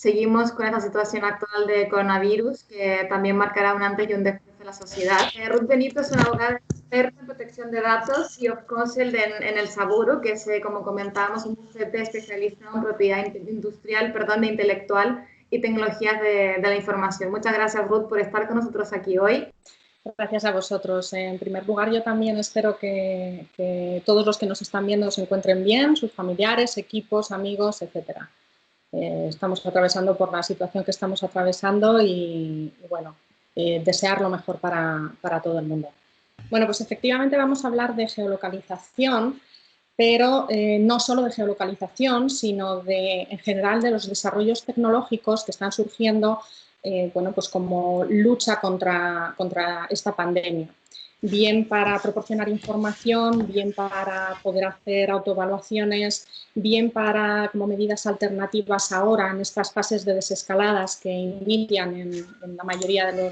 seguimos con esta situación actual de coronavirus que también marcará un antes y un después de la sociedad. Ruth Benito es una abogada experta en protección de datos y of counsel en el Saburo, que es, como comentábamos, un bufete especializado en propiedad industrial, de intelectual y tecnologías de la información. Muchas gracias, Ruth, por estar con nosotros aquí hoy. Gracias a vosotros. En primer lugar, yo también espero que todos los que nos están viendo se encuentren bien, sus familiares, equipos, amigos, etcétera. Estamos atravesando por la situación que estamos atravesando y bueno, desear lo mejor para todo el mundo. Bueno, pues efectivamente vamos a hablar de geolocalización, pero no solo de geolocalización, sino en general de los desarrollos tecnológicos que están surgiendo bueno, pues como lucha contra esta pandemia. Bien para proporcionar información, bien para poder hacer autoevaluaciones, bien para como medidas alternativas ahora en estas fases de desescaladas que inician en la mayoría de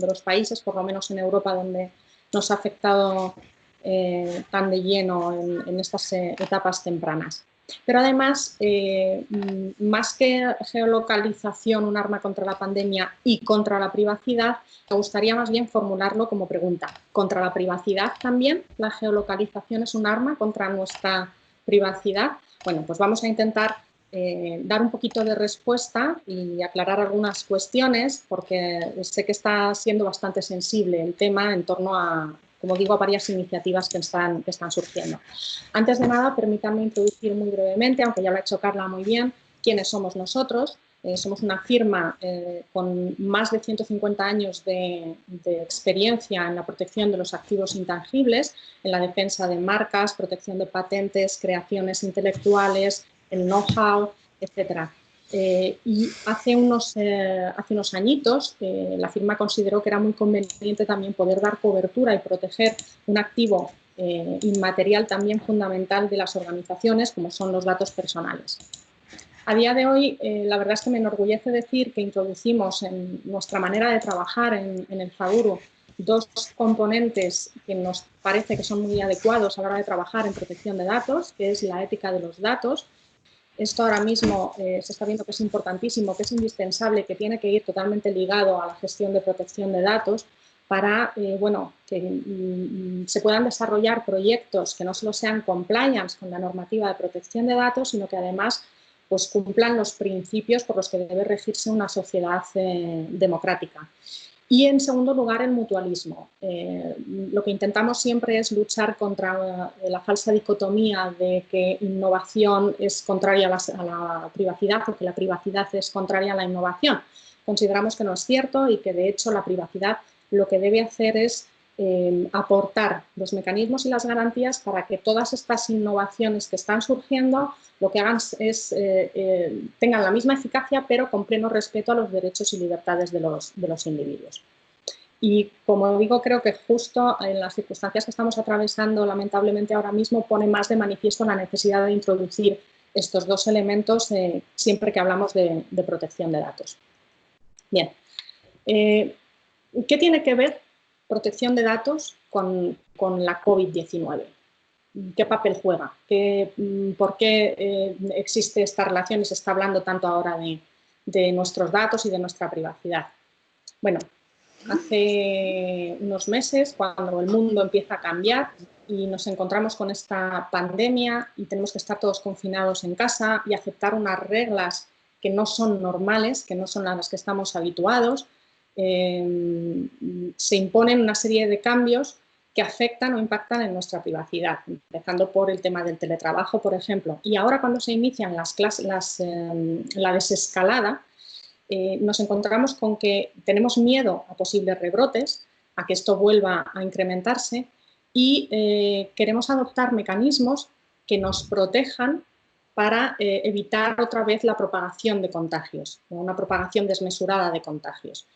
los países, por lo menos en Europa, donde nos ha afectado tan de lleno en estas etapas tempranas. Pero además, más que geolocalización, un arma contra la pandemia y contra la privacidad, me gustaría más bien formularlo como pregunta. ¿Contra la privacidad también la geolocalización es un arma contra nuestra privacidad? Bueno, pues vamos a intentar dar un poquito de respuesta y aclarar algunas cuestiones, porque sé que está siendo bastante sensible el tema en torno a, como digo, a varias iniciativas que están surgiendo. Antes de nada, permítanme introducir muy brevemente, aunque ya lo ha hecho Carla muy bien, quiénes somos nosotros. Somos una firma con más de 150 años de experiencia en la protección de los activos intangibles, en la defensa de marcas, protección de patentes, creaciones intelectuales, el know-how, etcétera. Y hace unos añitos la firma consideró que era muy conveniente también poder dar cobertura y proteger un activo inmaterial también fundamental de las organizaciones, como son los datos personales. A día de hoy, la verdad es que me enorgullece decir que introducimos en nuestra manera de trabajar en el Saburo dos componentes que nos parece que son muy adecuados a la hora de trabajar en protección de datos, que es la ética de los datos. Esto ahora mismo se está viendo que es importantísimo, que es indispensable, que tiene que ir totalmente ligado a la gestión de protección de datos para bueno, que se puedan desarrollar proyectos que no solo sean compliance con la normativa de protección de datos, sino que además pues, cumplan los principios por los que debe regirse una sociedad democrática. Y, en segundo lugar, el mutualismo. Lo que intentamos siempre es luchar contra la falsa dicotomía de que innovación es contraria a la privacidad o que la privacidad es contraria a la innovación. Consideramos que no es cierto y que, de hecho, la privacidad lo que debe hacer es aportar los mecanismos y las garantías para que todas estas innovaciones que están surgiendo lo que hagan es tengan la misma eficacia, pero con pleno respeto a los derechos y libertades de los individuos. Y, como digo, creo que justo en las circunstancias que estamos atravesando, lamentablemente ahora mismo, pone más de manifiesto la necesidad de introducir estos dos elementos siempre que hablamos de protección de datos. Bien, ¿qué tiene que ver protección de datos con la COVID-19? ¿Qué papel juega? ¿Por qué existe esta relación y se está hablando tanto ahora de nuestros datos y de nuestra privacidad? Bueno, hace unos meses, cuando el mundo empieza a cambiar y nos encontramos con esta pandemia y tenemos que estar todos confinados en casa y aceptar unas reglas que no son normales, que no son a las que estamos habituados, se imponen una serie de cambios que afectan o impactan en nuestra privacidad, empezando por el tema del teletrabajo, por ejemplo. Y ahora, cuando se inician la desescalada, nos encontramos con que tenemos miedo a posibles rebrotes, a que esto vuelva a incrementarse y queremos adoptar mecanismos que nos protejan para evitar otra vez la propagación de contagios, una propagación desmesurada de contagios.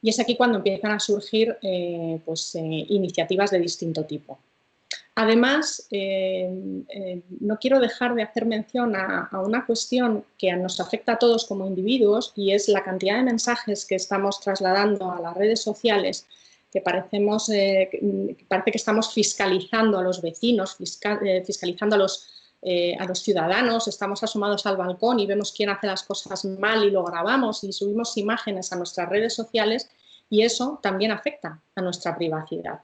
Y es aquí cuando empiezan a surgir iniciativas de distinto tipo. Además, no quiero dejar de hacer mención a una cuestión que nos afecta a todos como individuos y es la cantidad de mensajes que estamos trasladando a las redes sociales, que parece que estamos fiscalizando a los vecinos, fiscalizando a los ciudadanos, estamos asomados al balcón y vemos quién hace las cosas mal y lo grabamos y subimos imágenes a nuestras redes sociales, y eso también afecta a nuestra privacidad,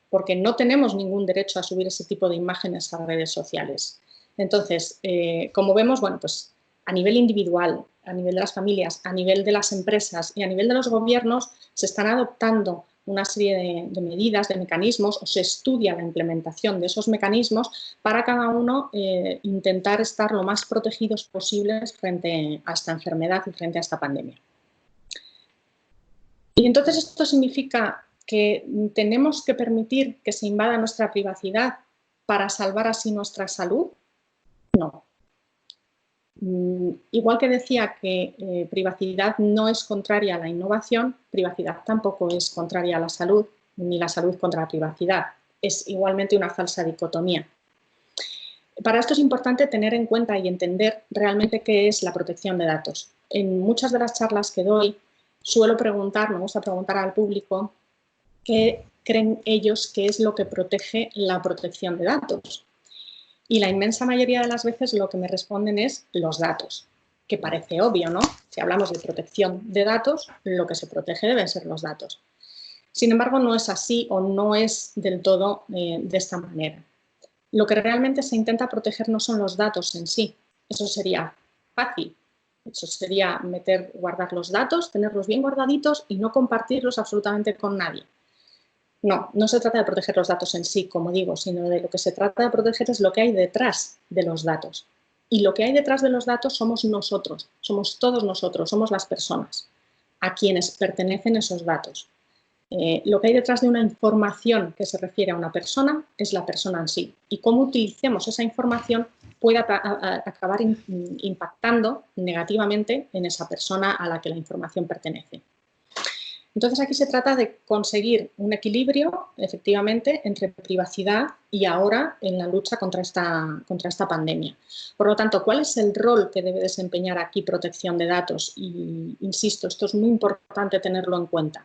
porque no tenemos ningún derecho a subir ese tipo de imágenes a redes sociales. Entonces, como vemos, bueno, pues a nivel individual, a nivel de las familias, a nivel de las empresas y a nivel de los gobiernos se están adoptando una serie de medidas, de mecanismos, o se estudia la implementación de esos mecanismos para cada uno intentar estar lo más protegidos posibles frente a esta enfermedad y frente a esta pandemia. Y entonces esto significa que tenemos que permitir que se invada nuestra privacidad para salvar así nuestra salud. No. Igual que decía que privacidad no es contraria a la innovación, privacidad tampoco es contraria a la salud, ni la salud contra la privacidad. Es igualmente una falsa dicotomía. Para esto es importante tener en cuenta y entender realmente qué es la protección de datos. En muchas de las charlas que doy suelo preguntar, me gusta preguntar al público qué creen ellos que es lo que protege la protección de datos. Y la inmensa mayoría de las veces lo que me responden es los datos, que parece obvio, ¿no? Si hablamos de protección de datos, lo que se protege deben ser los datos. Sin embargo, no es así o no es del todo de esta manera. Lo que realmente se intenta proteger no son los datos en sí. Eso sería fácil. Eso sería guardar los datos, tenerlos bien guardaditos y no compartirlos absolutamente con nadie. No, no se trata de proteger los datos en sí, como digo, sino de lo que se trata de proteger es lo que hay detrás de los datos. Y lo que hay detrás de los datos somos nosotros, somos todos nosotros, somos las personas a quienes pertenecen esos datos. Lo que hay detrás de una información que se refiere a una persona es la persona en sí. Y cómo utilicemos esa información puede acabar impactando negativamente en esa persona a la que la información pertenece. Entonces, aquí se trata de conseguir un equilibrio, efectivamente, entre privacidad y ahora en la lucha contra esta pandemia. Por lo tanto, ¿cuál es el rol que debe desempeñar aquí protección de datos? Y, insisto, esto es muy importante tenerlo en cuenta.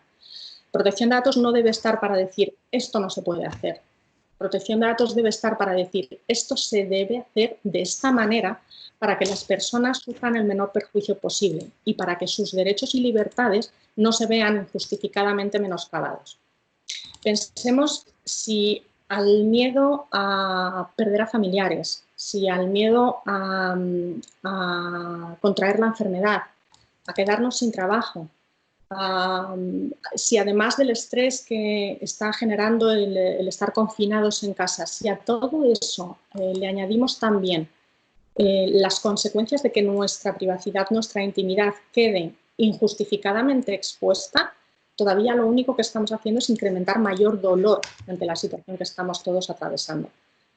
Protección de datos no debe estar para decir esto no se puede hacer. Protección de datos debe estar para decir esto se debe hacer de esta manera para que las personas sufran el menor perjuicio posible y para que sus derechos y libertades no se vean injustificadamente menoscabados. Pensemos si al miedo a perder a familiares, si al miedo a contraer la enfermedad, a quedarnos sin trabajo, si además del estrés que está generando el estar confinados en casa, si a todo eso le añadimos también las consecuencias de que nuestra privacidad, nuestra intimidad quede injustificadamente expuesta, todavía lo único que estamos haciendo es incrementar mayor dolor ante la situación que estamos todos atravesando.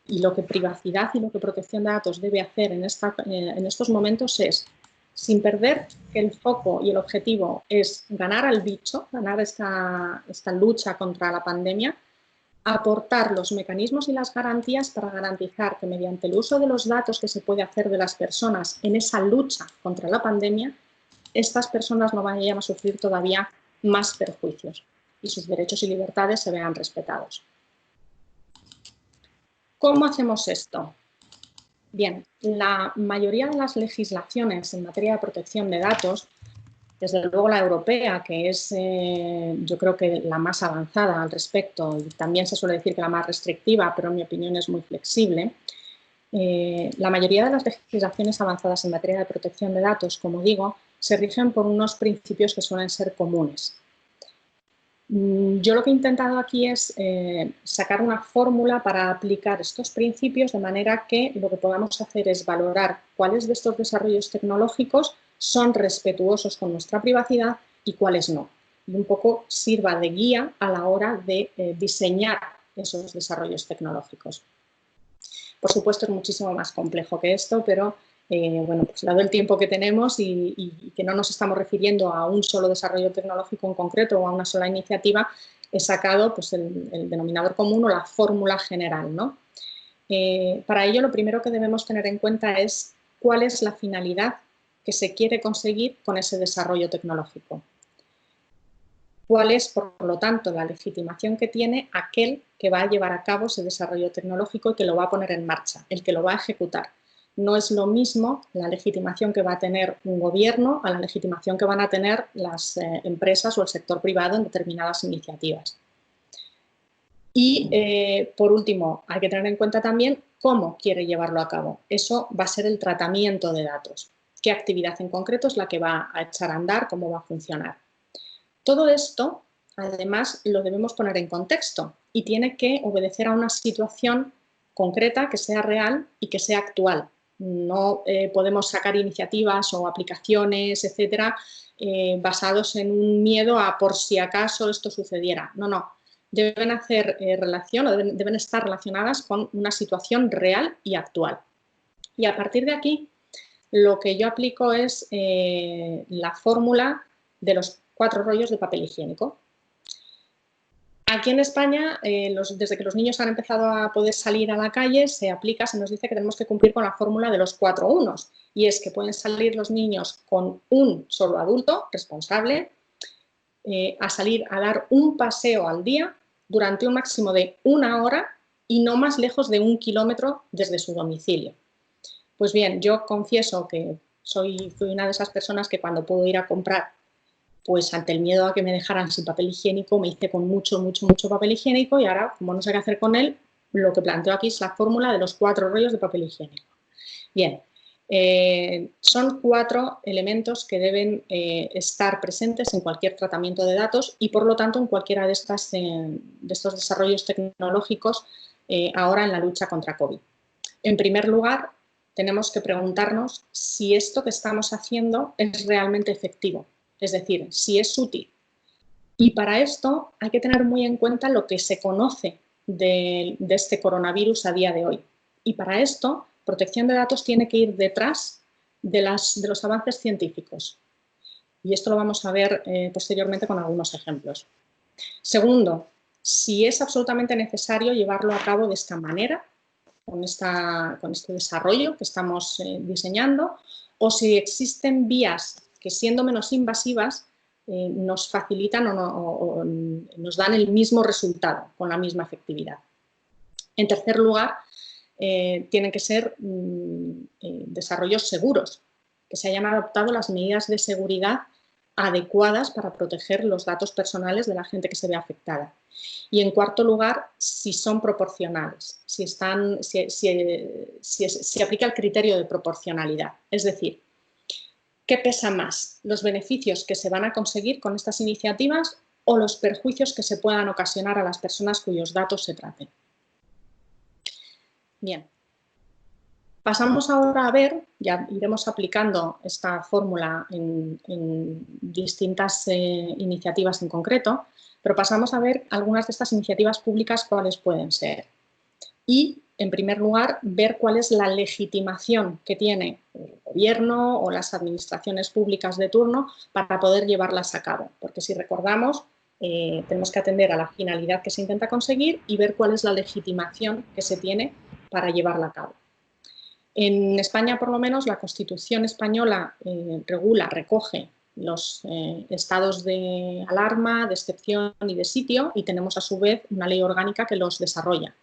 Y lo que privacidad y lo que protección de datos debe hacer en estos momentos es, sin perder que el foco y el objetivo es ganar al bicho, ganar esta lucha contra la pandemia, aportar los mecanismos y las garantías para garantizar que mediante el uso de los datos que se puede hacer de las personas en esa lucha contra la pandemia, estas personas no vayan a sufrir todavía más perjuicios y sus derechos y libertades se vean respetados. ¿Cómo hacemos esto? Bien, la mayoría de las legislaciones en materia de protección de datos, desde luego la europea, que es yo creo que la más avanzada al respecto, y también se suele decir que la más restrictiva, pero en mi opinión es muy flexible, la mayoría de las legislaciones avanzadas en materia de protección de datos, como digo, se rigen por unos principios que suelen ser comunes. Yo lo que he intentado aquí es sacar una fórmula para aplicar estos principios de manera que lo que podamos hacer es valorar cuáles de estos desarrollos tecnológicos son respetuosos con nuestra privacidad y cuáles no. Y un poco sirva de guía a la hora de diseñar esos desarrollos tecnológicos. Por supuesto, es muchísimo más complejo que esto, pero bueno, pues dado el tiempo que tenemos y que no nos estamos refiriendo a un solo desarrollo tecnológico en concreto o a una sola iniciativa, he sacado pues, el denominador común o la fórmula general, ¿no? Para ello, lo primero que debemos tener en cuenta es cuál es la finalidad que se quiere conseguir con ese desarrollo tecnológico. cuál es, por lo tanto, la legitimación que tiene aquel que va a llevar a cabo ese desarrollo tecnológico y que lo va a poner en marcha, el que lo va a ejecutar. No es lo mismo la legitimación que va a tener un gobierno a la legitimación que van a tener las empresas o el sector privado en determinadas iniciativas. Y, por último, hay que tener en cuenta también cómo quiere llevarlo a cabo. Eso va a ser el tratamiento de datos. ¿Qué actividad en concreto es la que va a echar a andar? ¿Cómo va a funcionar? Todo esto, además, lo debemos poner en contexto y tiene que obedecer a una situación concreta que sea real y que sea actual. No podemos sacar iniciativas o aplicaciones, etcétera, basados en un miedo a por si acaso esto sucediera. No, no. Deben hacer relación o deben estar relacionadas con una situación real y actual. Y a partir de aquí, lo que yo aplico es la fórmula de los 4 rollos de papel higiénico. Aquí en España, desde que los niños han empezado a poder salir a la calle, se nos dice que tenemos que cumplir con la fórmula de los 4 unos. Y es que pueden salir los niños con un solo adulto responsable a salir a dar un paseo al día durante un máximo de 1 hora y no más lejos de 1 kilómetro desde su domicilio. Pues bien, yo confieso que fui una de esas personas que cuando puedo ir a comprar, pues ante el miedo a que me dejaran sin papel higiénico, me hice con mucho papel higiénico y ahora, como no sé qué hacer con él, lo que planteo aquí es la fórmula de los 4 rollos de papel higiénico. Bien, son 4 elementos que deben estar presentes en cualquier tratamiento de datos y, por lo tanto, en cualquiera de estos desarrollos tecnológicos ahora en la lucha contra COVID. En primer lugar, tenemos que preguntarnos si esto que estamos haciendo es realmente efectivo, es decir, si es útil. Y para esto hay que tener muy en cuenta lo que se conoce de este coronavirus a día de hoy. Y para esto, protección de datos tiene que ir detrás de los avances científicos. Y esto lo vamos a ver posteriormente con algunos ejemplos. Segundo, si es absolutamente necesario llevarlo a cabo de esta manera, con este desarrollo que estamos diseñando, o si existen vías que, siendo menos invasivas, nos facilitan o nos dan el mismo resultado con la misma efectividad. En tercer lugar, tienen que ser desarrollos seguros, que se hayan adoptado las medidas de seguridad adecuadas para proteger los datos personales de la gente que se ve afectada. Y en cuarto lugar, si son proporcionales, si aplica el criterio de proporcionalidad. Es decir, ¿qué pesa más? ¿Los beneficios que se van a conseguir con estas iniciativas o los perjuicios que se puedan ocasionar a las personas cuyos datos se traten? Bien. Pasamos ahora a ver, ya iremos aplicando esta fórmula en distintas iniciativas en concreto, pero pasamos a ver algunas de estas iniciativas públicas cuáles pueden ser. Y, en primer lugar, ver cuál es la legitimación que tiene el gobierno o las administraciones públicas de turno para poder llevarlas a cabo. Porque si recordamos, tenemos que atender a la finalidad que se intenta conseguir y ver cuál es la legitimación que se tiene para llevarla a cabo. En España, por lo menos, la Constitución española recoge los estados de alarma, de excepción y de sitio, y tenemos a su vez una ley orgánica que los desarrolla.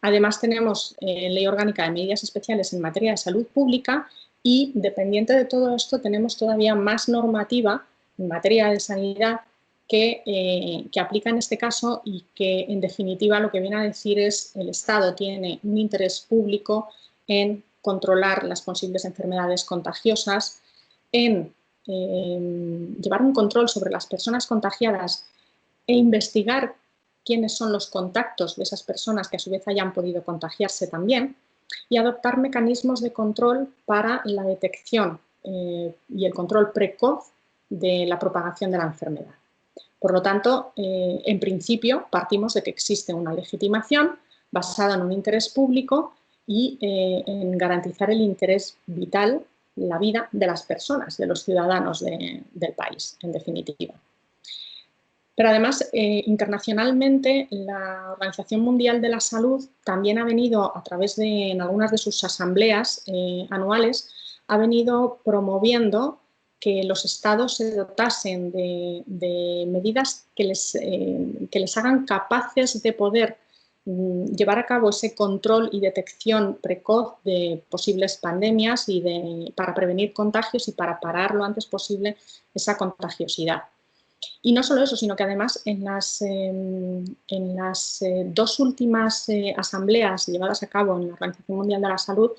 Además, tenemos ley orgánica de medidas especiales en materia de salud pública y, dependiente de todo esto, tenemos todavía más normativa en materia de sanidad que aplica en este caso y que, en definitiva, lo que viene a decir es que el Estado tiene un interés público en controlar las posibles enfermedades contagiosas, en llevar un control sobre las personas contagiadas e investigar quiénes son los contactos de esas personas que a su vez hayan podido contagiarse también, y adoptar mecanismos de control para la detección y el control precoz de la propagación de la enfermedad. Por lo tanto, en principio partimos de que existe una legitimación basada en un interés público y en garantizar el interés vital, la vida de las personas, de los ciudadanos del país, en definitiva. Pero además, internacionalmente, la Organización Mundial de la Salud también ha venido, a través de en algunas de sus asambleas anuales, ha venido promoviendo que los estados se dotasen de medidas que les hagan capaces de poder llevar a cabo ese control y detección precoz de posibles pandemias y para prevenir contagios y para parar lo antes posible esa contagiosidad. Y no solo eso, sino que además en las dos últimas asambleas llevadas a cabo en la Organización Mundial de la Salud,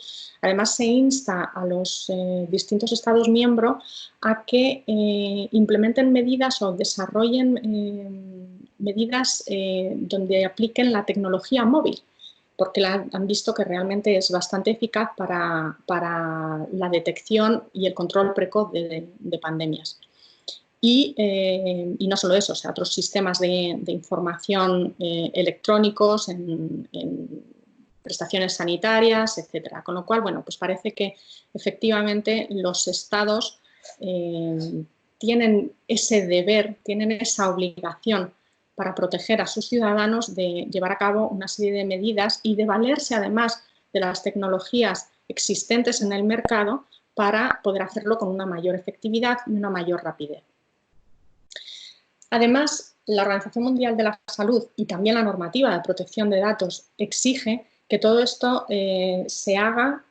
además se insta a los distintos Estados miembros a que implementen medidas o desarrollen medidas donde apliquen la tecnología móvil, porque han visto que realmente es bastante eficaz para la detección y el control precoz de pandemias. Y no solo eso, o sea, otros sistemas de información electrónicos en prestaciones sanitarias, etcétera. Con lo cual, bueno, pues parece que efectivamente los estados tienen ese deber, tienen esa obligación para proteger a sus ciudadanos de llevar a cabo una serie de medidas y de valerse además de las tecnologías existentes en el mercado para poder hacerlo con una mayor efectividad y una mayor rapidez. Además, la Organización Mundial de la Salud y también la normativa de protección de datos exige que todo esto se haga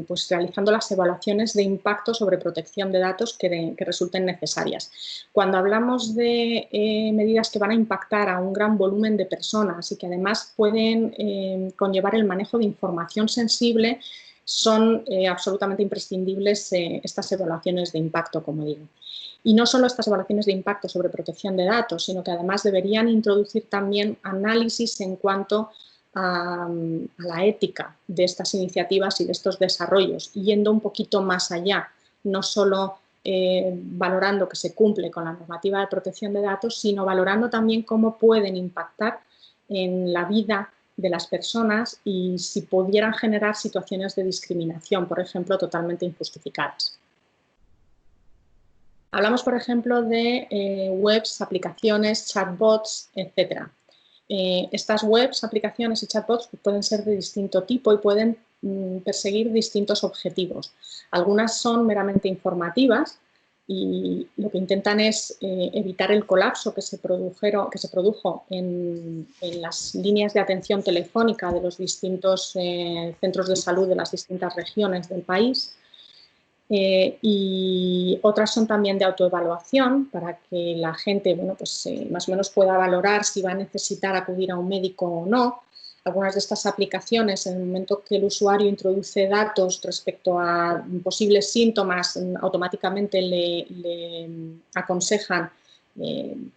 pues, realizando las evaluaciones de impacto sobre protección de datos que resulten necesarias. Cuando hablamos de medidas que van a impactar a un gran volumen de personas y que además pueden conllevar el manejo de información sensible, son absolutamente imprescindibles estas evaluaciones de impacto, como digo. Y no solo estas evaluaciones de impacto sobre protección de datos, sino que además deberían introducir también análisis en cuanto a la ética de estas iniciativas y de estos desarrollos, yendo un poquito más allá, no solo valorando que se cumple con la normativa de protección de datos, sino valorando también cómo pueden impactar en la vida de las personas y si pudieran generar situaciones de discriminación, por ejemplo, totalmente injustificadas. Hablamos, por ejemplo, de webs, aplicaciones, chatbots, etc. Estas webs, aplicaciones y chatbots pueden ser de distinto tipo y pueden perseguir distintos objetivos. Algunas son meramente informativas y lo que intentan es evitar el colapso que se produjo en las líneas de atención telefónica de los distintos centros de salud de las distintas regiones del país. Y otras son también de autoevaluación para que la gente pues, más o menos pueda valorar si va a necesitar acudir a un médico o no. Algunas de estas aplicaciones, en el momento que el usuario introduce datos respecto a posibles síntomas, automáticamente le aconsejan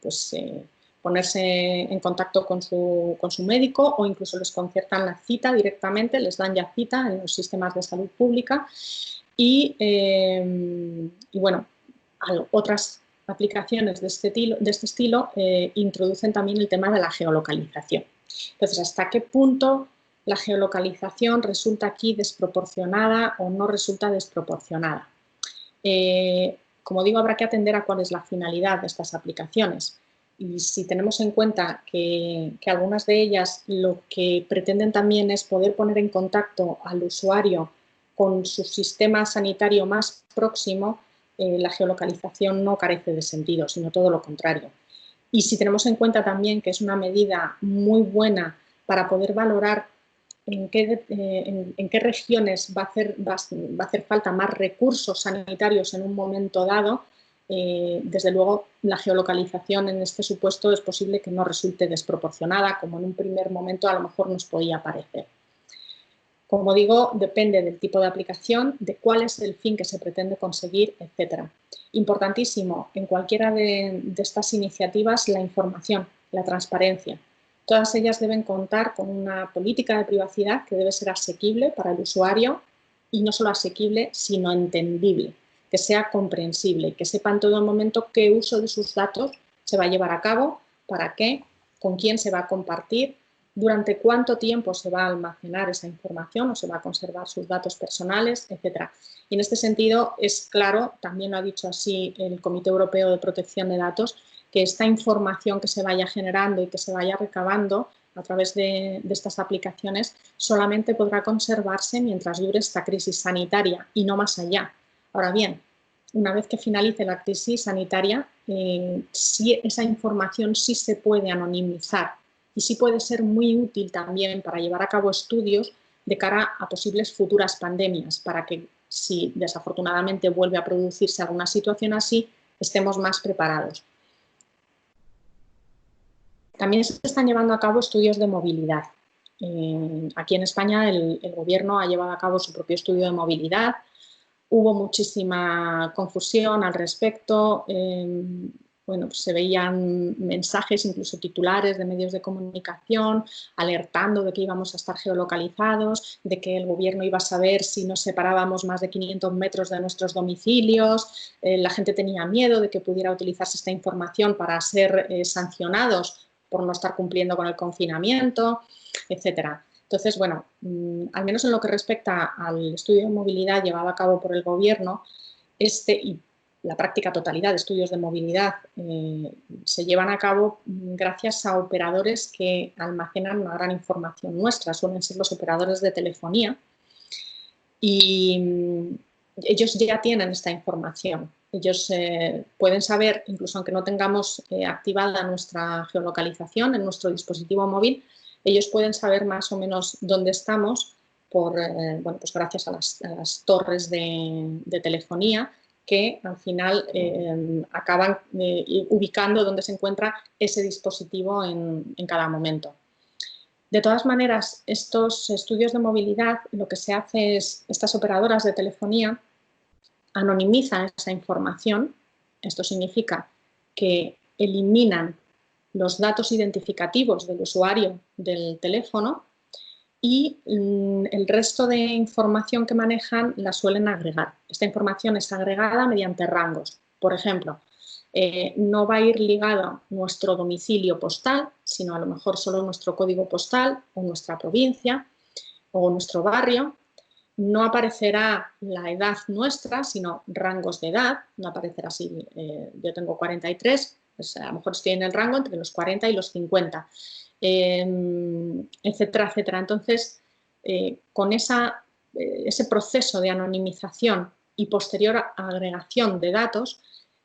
pues, ponerse en contacto con su médico o incluso les conciertan la cita directamente, les dan ya cita en los sistemas de salud pública. Y bueno, otras aplicaciones de este estilo introducen también el tema de la geolocalización. Entonces, ¿hasta qué punto la geolocalización resulta aquí desproporcionada o no resulta desproporcionada? Como digo, habrá que atender a cuál es la finalidad de estas aplicaciones. Y si tenemos en cuenta que algunas de ellas lo que pretenden también es poder poner en contacto al usuario con su sistema sanitario más próximo, la geolocalización no carece de sentido, sino todo lo contrario. Y si tenemos en cuenta también que es una medida muy buena para poder valorar en qué regiones va a hacer falta más recursos sanitarios en un momento dado, desde luego la geolocalización en este supuesto es posible que no resulte desproporcionada, como en un primer momento a lo mejor nos podía parecer. Como digo, depende del tipo de aplicación, de cuál es el fin que se pretende conseguir, etc. Importantísimo en cualquiera de estas iniciativas la información, la transparencia. Todas ellas deben contar con una política de privacidad que debe ser asequible para el usuario y no solo asequible, sino entendible, que sea comprensible, que sepa en todo momento qué uso de sus datos se va a llevar a cabo, para qué, con quién se va a compartir, durante cuánto tiempo se va a almacenar esa información o se va a conservar sus datos personales, etc. Y en este sentido es claro, también lo ha dicho así el Comité Europeo de Protección de Datos, que esta información que se vaya generando y que se vaya recabando a través de estas aplicaciones solamente podrá conservarse mientras dure esta crisis sanitaria y no más allá. Ahora bien, una vez que finalice la crisis sanitaria, esa información sí se puede anonimizar y sí puede ser muy útil también para llevar a cabo estudios de cara a posibles futuras pandemias, para que si desafortunadamente vuelve a producirse alguna situación así, estemos más preparados. También se están llevando a cabo estudios de movilidad. Aquí en España el gobierno ha llevado a cabo su propio estudio de movilidad. Hubo muchísima confusión al respecto. Bueno, pues se veían mensajes, incluso titulares de medios de comunicación, alertando de que íbamos a estar geolocalizados, de que el gobierno iba a saber si nos separábamos más de 500 metros de nuestros domicilios. La gente tenía miedo de que pudiera utilizarse esta información para ser sancionados por no estar cumpliendo con el confinamiento, etcétera. Entonces, bueno, al menos en lo que respecta al estudio de movilidad llevado a cabo por el gobierno, y la práctica totalidad de estudios de movilidad se llevan a cabo gracias a operadores que almacenan una gran información nuestra, suelen ser los operadores de telefonía, y ellos ya tienen esta información. Ellos pueden saber, incluso aunque no tengamos activada nuestra geolocalización en nuestro dispositivo móvil, ellos pueden saber más o menos dónde estamos bueno, pues gracias a las torres de telefonía, que al final acaban ubicando dónde se encuentra ese dispositivo en cada momento. De todas maneras, estos estudios de movilidad, lo que se hace es, estas operadoras de telefonía anonimizan esa información. Esto significa que eliminan los datos identificativos del usuario del teléfono y el resto de información que manejan la suelen agregar. Esta información es agregada mediante rangos. Por ejemplo, no va a ir ligado nuestro domicilio postal, sino a lo mejor solo nuestro código postal o nuestra provincia o nuestro barrio. No aparecerá la edad nuestra, sino rangos de edad. No aparecerá así, yo tengo 43, pues a lo mejor estoy en el rango entre los 40 y los 50, etcétera, etcétera. Entonces, con ese proceso de anonimización y posterior agregación de datos,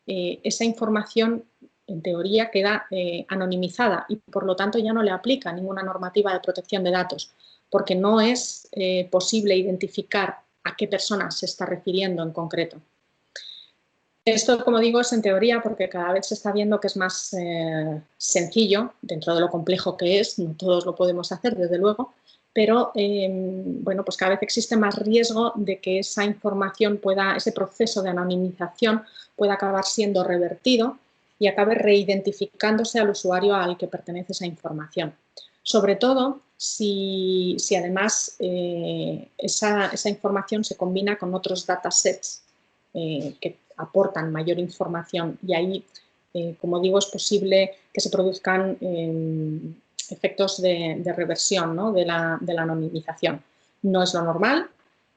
esa información en teoría queda anonimizada y por lo tanto ya no le aplica ninguna normativa de protección de datos, porque no es posible identificar a qué persona se está refiriendo en concreto. Esto, como digo, es en teoría porque cada vez se está viendo que es más sencillo, dentro de lo complejo que es, no todos lo podemos hacer, desde luego, pero bueno, pues cada vez existe más riesgo de que esa información ese proceso de anonimización pueda acabar siendo revertido y acabe reidentificándose al usuario al que pertenece esa información. Sobre todo si además esa información se combina con otros datasets que aportan mayor información y ahí, como digo, es posible que se produzcan efectos de reversión, ¿no?, de la anonimización. No es lo normal,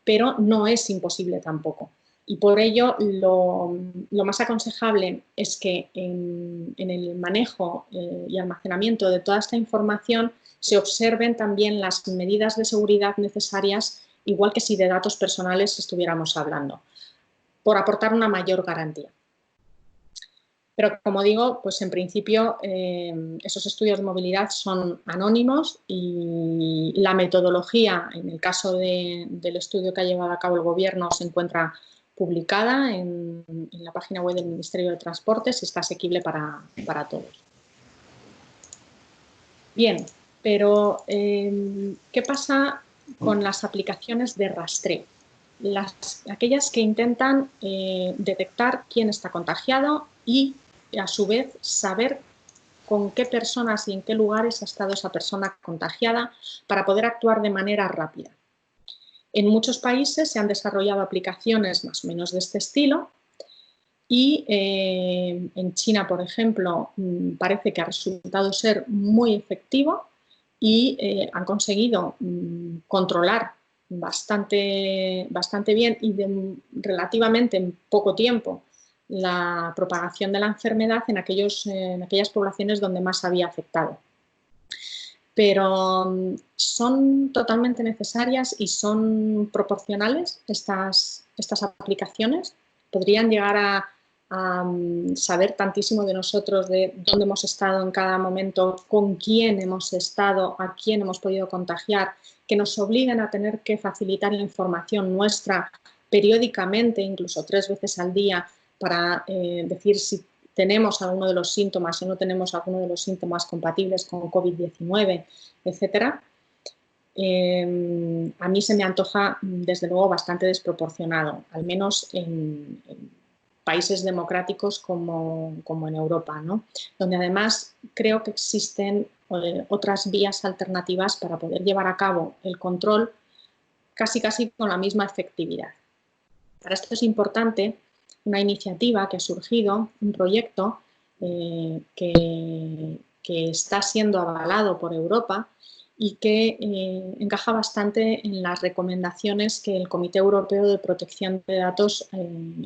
pero no es imposible tampoco. Y por ello lo más aconsejable es que en el manejo y almacenamiento de toda esta información se observen también las medidas de seguridad necesarias, igual que si de datos personales estuviéramos hablando, por aportar una mayor garantía. Pero, como digo, pues en principio esos estudios de movilidad son anónimos y la metodología, en el caso del estudio que ha llevado a cabo el Gobierno, se encuentra publicada en la página web del Ministerio de Transportes y está asequible para todos. Bien, pero ¿qué pasa con las aplicaciones de rastreo? Aquellas que intentan detectar quién está contagiado y, a su vez, saber con qué personas y en qué lugares ha estado esa persona contagiada para poder actuar de manera rápida. En muchos países se han desarrollado aplicaciones más o menos de este estilo y en China, por ejemplo, parece que ha resultado ser muy efectivo y han conseguido controlar bastante bien y relativamente en poco tiempo la propagación de la enfermedad en aquellas poblaciones donde más había afectado. Pero ¿son totalmente necesarias y son proporcionales estas aplicaciones? podrían llegar a saber tantísimo de nosotros, de dónde hemos estado en cada momento, con quién hemos estado, a quién hemos podido contagiar, que nos obliguen a tener que facilitar información nuestra periódicamente, incluso 3 veces al día, para decir si tenemos alguno de los síntomas o no tenemos alguno de los síntomas compatibles con COVID-19, etcétera. A mí se me antoja, desde luego, bastante desproporcionado, al menos en países democráticos como en Europa, ¿no? Donde además creo que existen otras vías alternativas para poder llevar a cabo el control casi con la misma efectividad. Para esto es importante una iniciativa que ha surgido, un proyecto que está siendo avalado por Europa y que encaja bastante en las recomendaciones que el Comité Europeo de Protección de Datos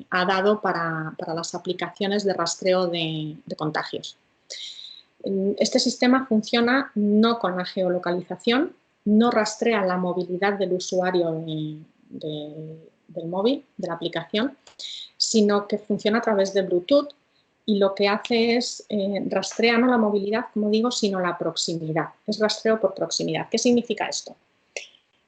ha dado para las aplicaciones de rastreo de contagios. Este sistema funciona no con la geolocalización, no rastrea la movilidad del usuario del móvil, de la aplicación, sino que funciona a través de Bluetooth y lo que hace es rastrea no la movilidad, como digo, sino la proximidad. Es rastreo por proximidad. ¿Qué significa esto?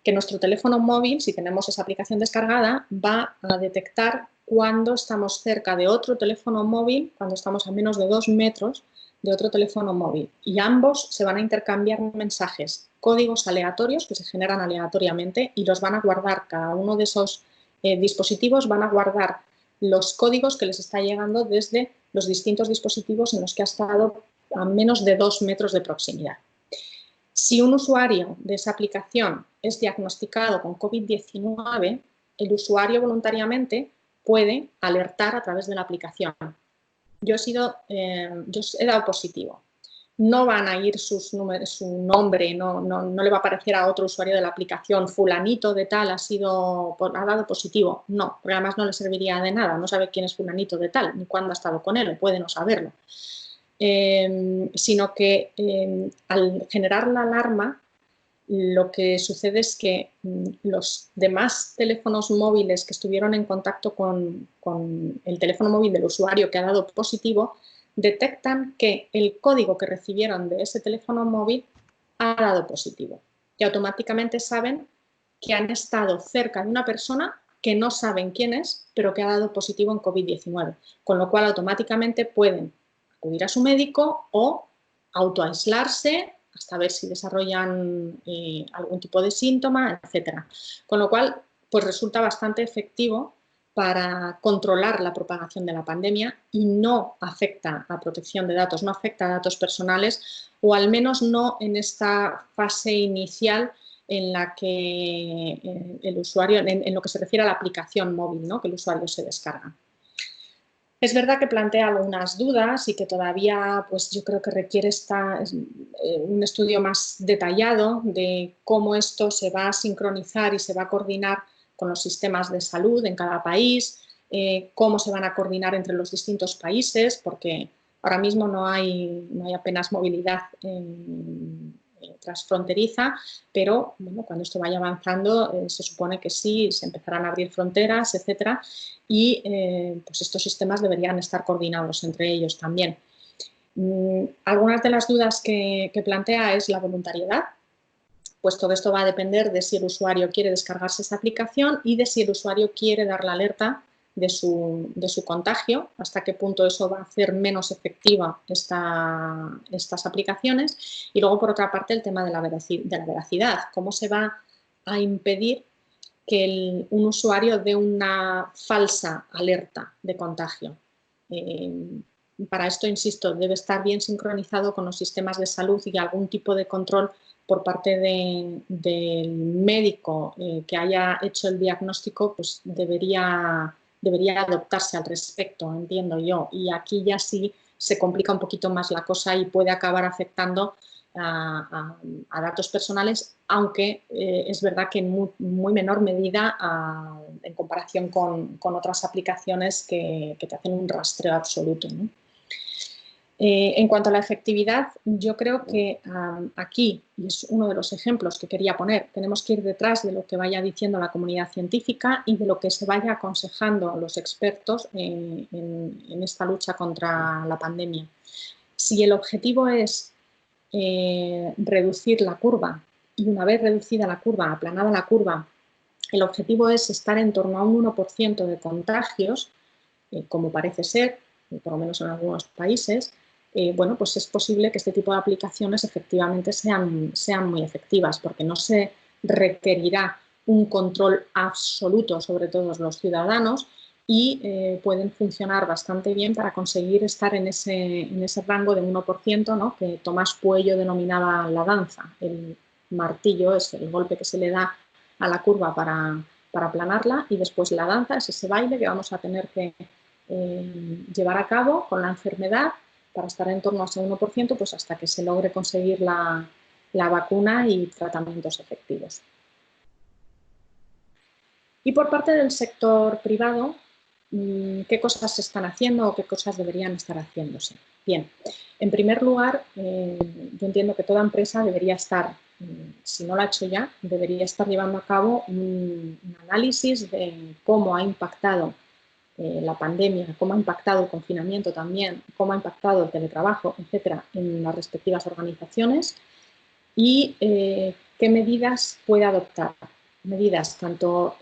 Que nuestro teléfono móvil, si tenemos esa aplicación descargada, va a detectar cuando estamos cerca de otro teléfono móvil, cuando estamos a menos de 2 metros de otro teléfono móvil. Y ambos se van a intercambiar mensajes, códigos aleatorios que se generan aleatoriamente y los van a guardar. Cada uno de esos dispositivos van a guardar los códigos que les está llegando desde los distintos dispositivos en los que ha estado a menos de 2 metros de proximidad. Si un usuario de esa aplicación es diagnosticado con COVID-19, el usuario voluntariamente puede alertar a través de la aplicación. Yo he dado positivo. No van a ir su nombre, no le va a aparecer a otro usuario de la aplicación, fulanito de tal ha dado positivo. No, porque además no le serviría de nada, no sabe quién es fulanito de tal, ni cuándo ha estado con él, o puede no saberlo. Sino que al generar la alarma, lo que sucede es que los demás teléfonos móviles que estuvieron en contacto con el teléfono móvil del usuario que ha dado positivo, detectan que el código que recibieron de ese teléfono móvil ha dado positivo y automáticamente saben que han estado cerca de una persona que no saben quién es, pero que ha dado positivo en COVID-19, con lo cual automáticamente pueden acudir a su médico o autoaislarse hasta ver si desarrollan algún tipo de síntoma, etcétera. Con lo cual, pues resulta bastante efectivo para controlar la propagación de la pandemia y no afecta a protección de datos, no afecta a datos personales, o al menos no en esta fase inicial en la que el usuario, en lo que se refiere a la aplicación móvil, ¿no?, que el usuario se descarga. Es verdad que plantea algunas dudas y que todavía, pues yo creo que requiere un estudio más detallado de cómo esto se va a sincronizar y se va a coordinar con los sistemas de salud en cada país, cómo se van a coordinar entre los distintos países, porque ahora mismo no hay apenas movilidad transfronteriza, pero bueno, cuando esto vaya avanzando se supone que sí, se empezarán a abrir fronteras, etcétera, y pues estos sistemas deberían estar coordinados entre ellos también. Algunas de las dudas que plantea es la voluntariedad, pues todo esto va a depender de si el usuario quiere descargarse esa aplicación y de si el usuario quiere dar la alerta de su contagio, hasta qué punto eso va a hacer menos efectiva estas aplicaciones. Y luego, por otra parte, el tema de la veracidad. ¿Cómo se va a impedir que un usuario dé una falsa alerta de contagio? Para esto, insisto, debe estar bien sincronizado con los sistemas de salud y algún tipo de control por parte del médico que haya hecho el diagnóstico, pues debería adoptarse al respecto, entiendo yo. Y aquí ya sí se complica un poquito más la cosa y puede acabar afectando a datos personales, aunque es verdad que en muy menor medida en comparación con otras aplicaciones que te hacen un rastreo absoluto, ¿no? En cuanto a la efectividad, yo creo que aquí, y es uno de los ejemplos que quería poner, tenemos que ir detrás de lo que vaya diciendo la comunidad científica y de lo que se vaya aconsejando a los expertos en esta lucha contra la pandemia. Si el objetivo es reducir la curva y una vez reducida la curva, aplanada la curva, el objetivo es estar en torno a un 1% de contagios, como parece ser, por lo menos en algunos países, bueno, pues es posible que este tipo de aplicaciones efectivamente sean muy efectivas, porque no se requerirá un control absoluto sobre todos los ciudadanos y pueden funcionar bastante bien para conseguir estar en ese rango de 1%, ¿no?, que Tomás Puello denominaba la danza. El martillo es el golpe que se le da a la curva para aplanarla, y después la danza es ese baile que vamos a tener que llevar a cabo con la enfermedad para estar en torno a ese 1%, pues hasta que se logre conseguir la vacuna y tratamientos efectivos. Y por parte del sector privado, ¿qué cosas se están haciendo o qué cosas deberían estar haciéndose? Bien, en primer lugar, yo entiendo que toda empresa debería estar, si no lo ha hecho ya, debería estar llevando a cabo un análisis de cómo ha impactado la pandemia, cómo ha impactado el confinamiento también, cómo ha impactado el teletrabajo, etcétera, en las respectivas organizaciones y qué medidas puede adoptar. Medidas tanto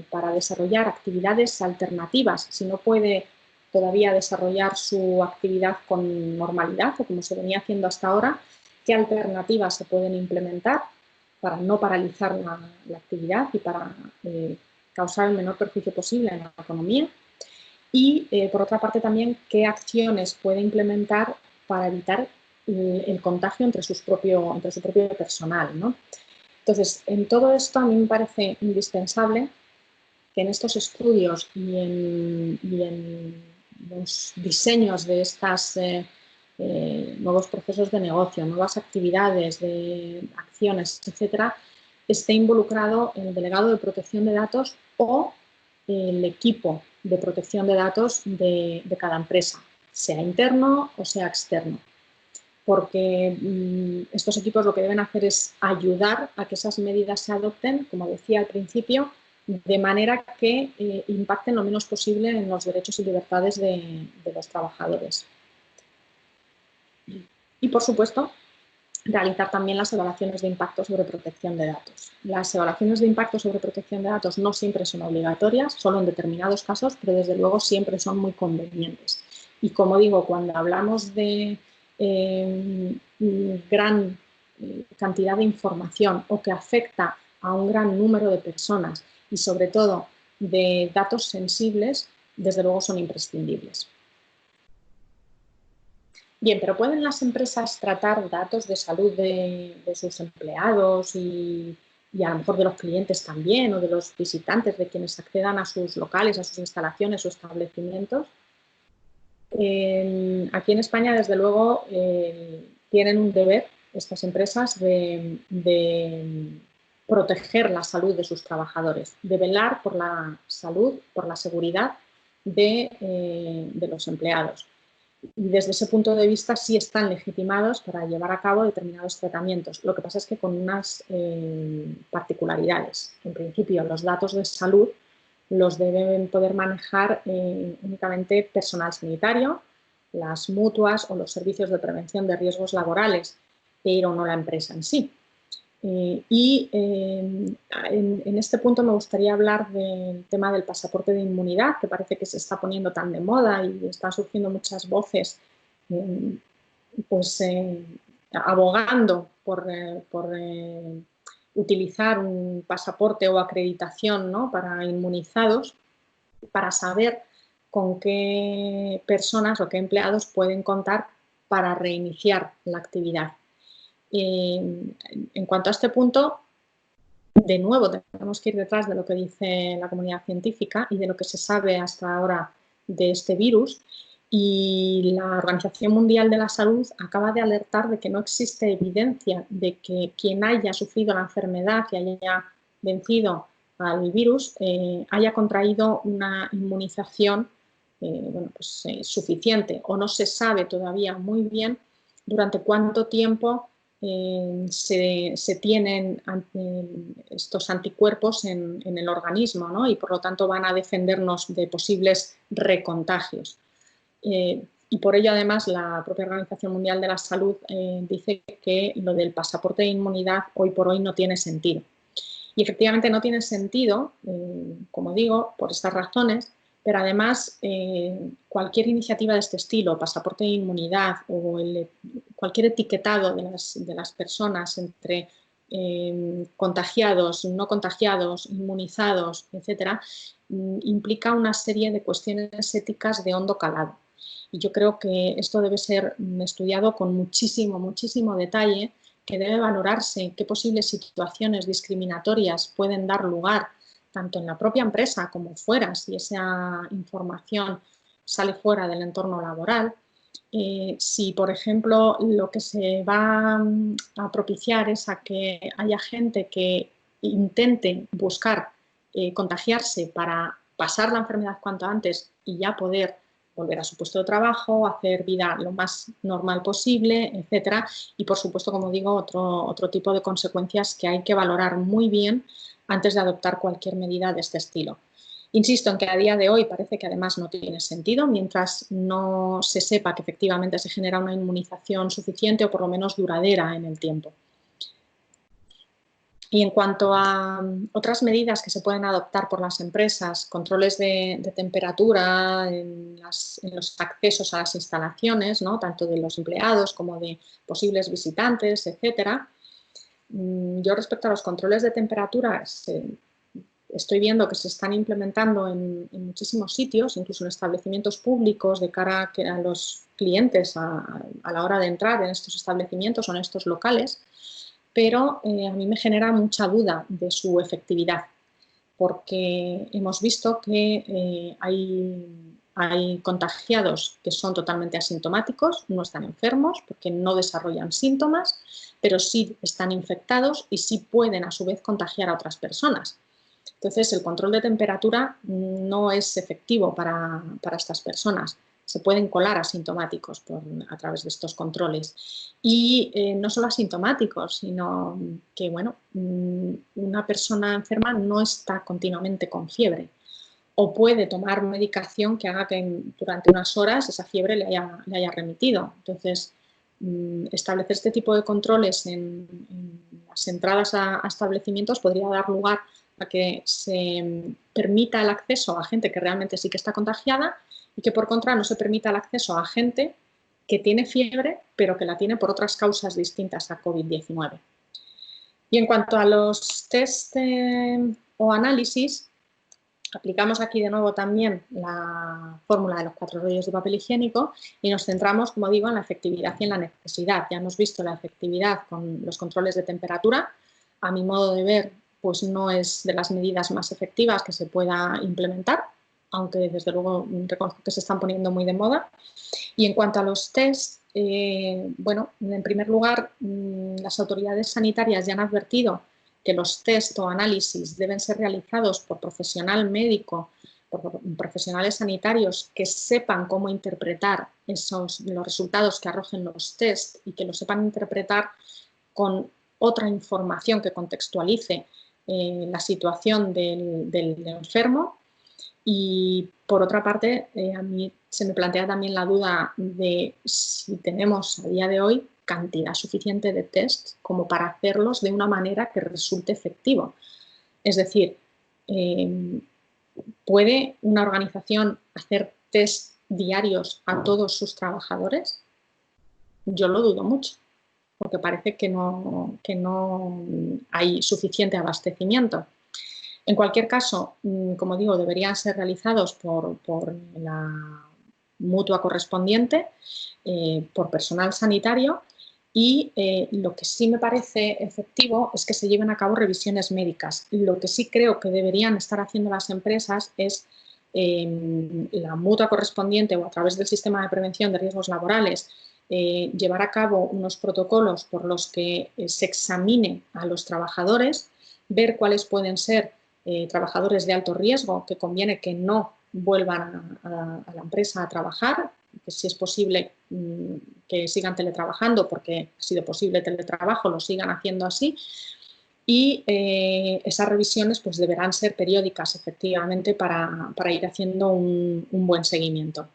para desarrollar actividades alternativas, si no puede todavía desarrollar su actividad con normalidad o como se venía haciendo hasta ahora, qué alternativas se pueden implementar para no paralizar la actividad y para causar el menor perjuicio posible en la economía. Y, por otra parte, también qué acciones puede implementar para evitar el contagio entre su propio personal, ¿no? Entonces, en todo esto a mí me parece indispensable que en estos estudios y en los diseños de estos nuevos procesos de negocio, nuevas actividades, de acciones, etcétera, esté involucrado el delegado de protección de datos o el equipo de protección de datos de cada empresa, sea interno o sea externo. Porque estos equipos lo que deben hacer es ayudar a que esas medidas se adopten, como decía al principio, de manera que impacten lo menos posible en los derechos y libertades de los trabajadores. Y, por supuesto, realizar también las evaluaciones de impacto sobre protección de datos. Las evaluaciones de impacto sobre protección de datos no siempre son obligatorias, solo en determinados casos, pero desde luego siempre son muy convenientes. Y como digo, cuando hablamos de gran cantidad de información o que afecta a un gran número de personas y sobre todo de datos sensibles, desde luego son imprescindibles. Bien, pero ¿pueden las empresas tratar datos de salud de sus empleados y a lo mejor de los clientes también o de los visitantes, de quienes accedan a sus locales, a sus instalaciones o establecimientos? Aquí en España, desde luego, tienen un deber estas empresas de proteger la salud de sus trabajadores, de velar por la salud, por la seguridad de los empleados. Y desde ese punto de vista sí están legitimados para llevar a cabo determinados tratamientos. Lo que pasa es que con unas particularidades. En principio, los datos de salud los deben poder manejar únicamente personal sanitario, las mutuas o los servicios de prevención de riesgos laborales, pero no la empresa en sí. En este punto me gustaría hablar del tema del pasaporte de inmunidad, que parece que se está poniendo tan de moda y están surgiendo muchas voces abogando por utilizar un pasaporte o acreditación, ¿no?, para inmunizados, para saber con qué personas o qué empleados pueden contar para reiniciar la actividad. En cuanto a este punto, de nuevo tenemos que ir detrás de lo que dice la comunidad científica y de lo que se sabe hasta ahora de este virus, y la Organización Mundial de la Salud acaba de alertar de que no existe evidencia de que quien haya sufrido la enfermedad y haya vencido al virus haya contraído una inmunización suficiente, o no se sabe todavía muy bien durante cuánto tiempo se tienen estos anticuerpos en el organismo, ¿no? Y por lo tanto van a defendernos de posibles recontagios. Y por ello, además, la propia Organización Mundial de la Salud dice que lo del pasaporte de inmunidad hoy por hoy no tiene sentido. Y efectivamente no tiene sentido, como digo, por estas razones, pero además cualquier iniciativa de este estilo, pasaporte de inmunidad o cualquier etiquetado de las personas entre contagiados, no contagiados, inmunizados, etcétera, implica una serie de cuestiones éticas de hondo calado. Y yo creo que esto debe ser estudiado con muchísimo detalle, que debe valorarse qué posibles situaciones discriminatorias pueden dar lugar tanto en la propia empresa como fuera, si esa información sale fuera del entorno laboral. Si, por ejemplo, lo que se va a propiciar es a que haya gente que intente buscar contagiarse para pasar la enfermedad cuanto antes y ya poder volver a su puesto de trabajo, hacer vida lo más normal posible, etcétera. Y, por supuesto, como digo, otro tipo de consecuencias que hay que valorar muy bien antes de adoptar cualquier medida de este estilo. Insisto en que a día de hoy parece que además no tiene sentido mientras no se sepa que efectivamente se genera una inmunización suficiente o por lo menos duradera en el tiempo. Y en cuanto a otras medidas que se pueden adoptar por las empresas, controles de temperatura en los accesos a las instalaciones, ¿no? Tanto de los empleados como de posibles visitantes, etcétera. Yo, respecto a los controles de temperatura, estoy viendo que se están implementando en muchísimos sitios, incluso en establecimientos públicos, de cara a los clientes a la hora de entrar en estos establecimientos o en estos locales. Pero a mí me genera mucha duda de su efectividad, porque hemos visto que hay contagiados que son totalmente asintomáticos, no están enfermos porque no desarrollan síntomas, pero sí están infectados y sí pueden a su vez contagiar a otras personas. Entonces, el control de temperatura no es efectivo para estas personas. Se pueden colar asintomáticos a través de estos controles. Y no solo asintomáticos, sino que, bueno, una persona enferma no está continuamente con fiebre o puede tomar medicación que haga que durante unas horas esa fiebre le haya remitido. Entonces, establecer este tipo de controles en las entradas a establecimientos podría dar lugar a que se permita el acceso a gente que realmente sí que está contagiada y que por contra no se permita el acceso a gente que tiene fiebre pero que la tiene por otras causas distintas a COVID-19. Y en cuanto a los test o análisis, aplicamos aquí de nuevo también la fórmula de los 4 rollos de papel higiénico y nos centramos, como digo, en la efectividad y en la necesidad. Ya hemos visto la efectividad con los controles de temperatura. A mi modo de ver, pues no es de las medidas más efectivas que se pueda implementar, aunque desde luego reconozco que se están poniendo muy de moda. Y en cuanto a los test, bueno, en primer lugar, las autoridades sanitarias ya han advertido que los test o análisis deben ser realizados por profesional médico, por profesionales sanitarios que sepan cómo interpretar los resultados que arrojen los test y que lo sepan interpretar con otra información que contextualice la situación del enfermo. Y por otra parte, a mí se me plantea también la duda de si tenemos a día de hoy cantidad suficiente de test como para hacerlos de una manera que resulte efectivo. Es decir, ¿puede una organización hacer test diarios a todos sus trabajadores? Yo lo dudo mucho, porque parece que no hay suficiente abastecimiento. En cualquier caso, como digo, deberían ser realizados por la mutua correspondiente, por personal sanitario y lo que sí me parece efectivo es que se lleven a cabo revisiones médicas. Lo que sí creo que deberían estar haciendo las empresas es la mutua correspondiente o a través del sistema de prevención de riesgos laborales llevar a cabo unos protocolos por los que se examine a los trabajadores, ver cuáles pueden ser trabajadores de alto riesgo que conviene que no vuelvan a la empresa a trabajar, que si es posible que sigan teletrabajando, porque ha sido posible teletrabajo, lo sigan haciendo así. Y esas revisiones pues deberán ser periódicas, efectivamente, para ir haciendo un buen seguimiento.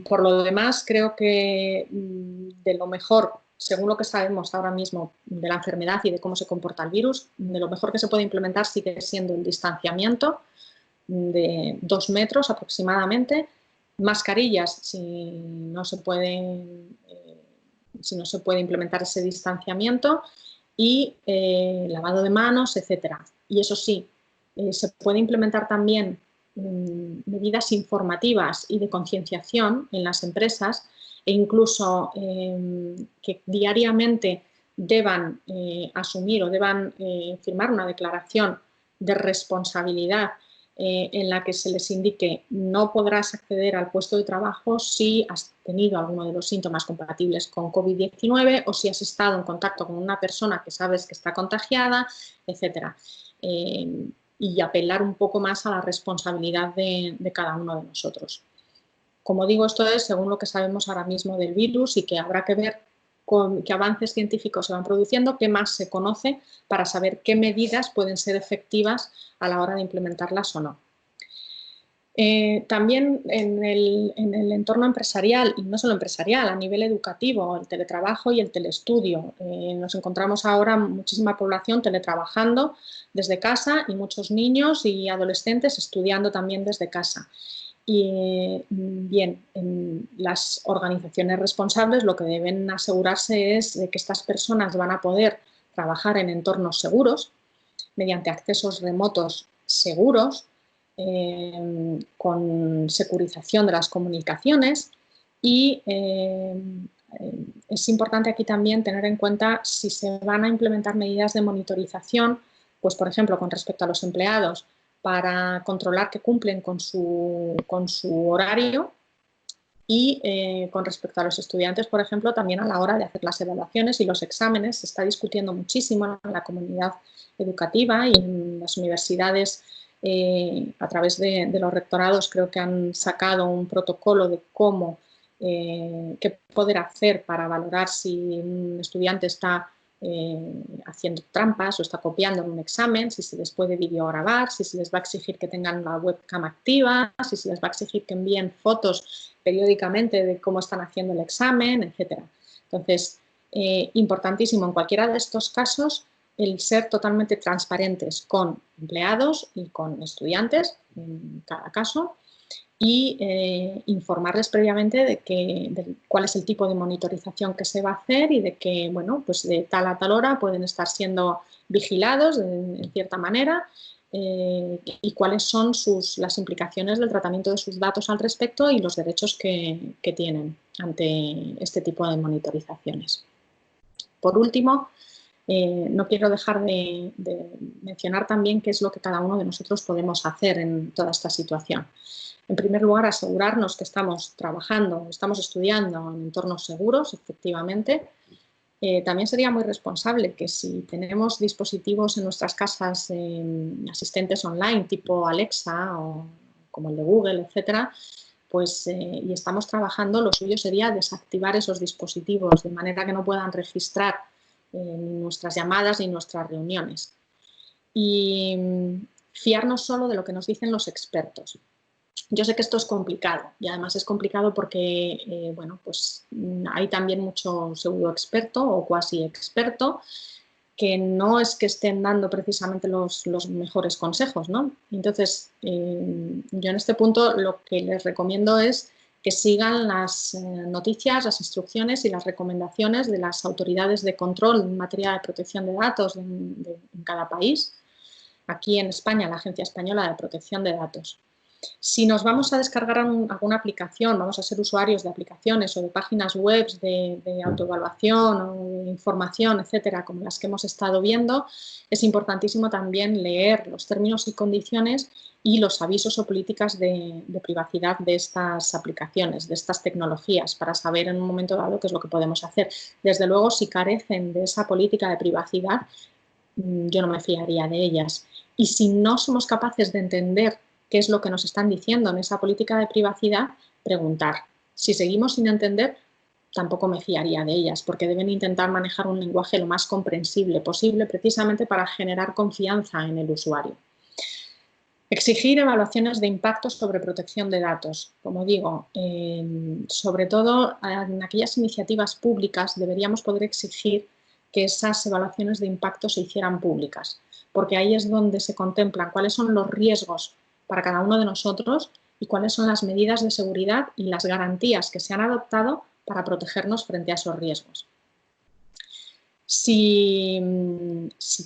Por lo demás, creo que de lo mejor, según lo que sabemos ahora mismo de la enfermedad y de cómo se comporta el virus, de lo mejor que se puede implementar sigue siendo el distanciamiento de 2 metros aproximadamente, mascarillas si no se puede implementar ese distanciamiento, y lavado de manos, etcétera. Y eso sí, se puede implementar también medidas informativas y de concienciación en las empresas, e incluso que diariamente deban asumir o deban firmar una declaración de responsabilidad en la que se les indique: no podrás acceder al puesto de trabajo si has tenido alguno de los síntomas compatibles con COVID-19 o si has estado en contacto con una persona que sabes que está contagiada, etcétera. Y apelar un poco más a la responsabilidad de cada uno de nosotros. Como digo, esto es según lo que sabemos ahora mismo del virus, y que habrá que ver con qué avances científicos se van produciendo, qué más se conoce para saber qué medidas pueden ser efectivas a la hora de implementarlas o no. También en el entorno empresarial, y no solo empresarial, a nivel educativo, el teletrabajo y el telestudio. Nos encontramos ahora muchísima población teletrabajando desde casa y muchos niños y adolescentes estudiando también desde casa. Y bien, las organizaciones responsables lo que deben asegurarse es de que estas personas van a poder trabajar en entornos seguros, mediante accesos remotos seguros, con securización de las comunicaciones, y es importante aquí también tener en cuenta si se van a implementar medidas de monitorización, pues por ejemplo con respecto a los empleados, para controlar que cumplen con su horario, y con respecto a los estudiantes, por ejemplo, también a la hora de hacer las evaluaciones y los exámenes. Se está discutiendo muchísimo en la comunidad educativa y en las universidades. A través de los rectorados creo que han sacado un protocolo de cómo, qué poder hacer para valorar si un estudiante está haciendo trampas o está copiando en un examen, si se les puede videograbar, si se les va a exigir que tengan la webcam activa, si se les va a exigir que envíen fotos periódicamente de cómo están haciendo el examen, etc. Entonces, importantísimo en cualquiera de estos casos el ser totalmente transparentes con empleados y con estudiantes en cada caso, y informarles previamente de cuál es el tipo de monitorización que se va a hacer, y de que, bueno, pues de tal a tal hora pueden estar siendo vigilados en cierta manera, y cuáles son las implicaciones del tratamiento de sus datos al respecto y los derechos que tienen ante este tipo de monitorizaciones. Por último, no quiero dejar de mencionar también qué es lo que cada uno de nosotros podemos hacer en toda esta situación. En primer lugar, asegurarnos que estamos trabajando, estamos estudiando en entornos seguros, efectivamente. También sería muy responsable que si tenemos dispositivos en nuestras casas, asistentes online tipo Alexa o como el de Google, etcétera, pues, y estamos trabajando, lo suyo sería desactivar esos dispositivos de manera que no puedan registrar nuestras llamadas ni nuestras reuniones. Y fiarnos solo de lo que nos dicen los expertos. Yo sé que esto es complicado, y además es complicado porque bueno, pues hay también mucho pseudo experto o cuasi experto que no es que estén dando precisamente los mejores consejos, ¿no? Entonces, yo en este punto lo que les recomiendo es que sigan las noticias, las instrucciones y las recomendaciones de las autoridades de control en materia de protección de datos en cada país. Aquí en España, la Agencia Española de Protección de Datos. Si nos vamos a descargar alguna aplicación, vamos a ser usuarios de aplicaciones o de páginas web de autoevaluación o de información, etcétera, como las que hemos estado viendo, es importantísimo también leer los términos y condiciones y los avisos o políticas de privacidad de estas aplicaciones, de estas tecnologías, para saber en un momento dado qué es lo que podemos hacer. Desde luego, si carecen de esa política de privacidad, yo no me fiaría de ellas. Y si no somos capaces de entender qué es lo que nos están diciendo en esa política de privacidad, preguntar. Si seguimos sin entender, tampoco me fiaría de ellas, porque deben intentar manejar un lenguaje lo más comprensible posible, precisamente para generar confianza en el usuario. Exigir evaluaciones de impacto sobre protección de datos. Como digo, sobre todo en aquellas iniciativas públicas deberíamos poder exigir que esas evaluaciones de impacto se hicieran públicas, porque ahí es donde se contemplan cuáles son los riesgos para cada uno de nosotros y cuáles son las medidas de seguridad y las garantías que se han adoptado para protegernos frente a esos riesgos. Si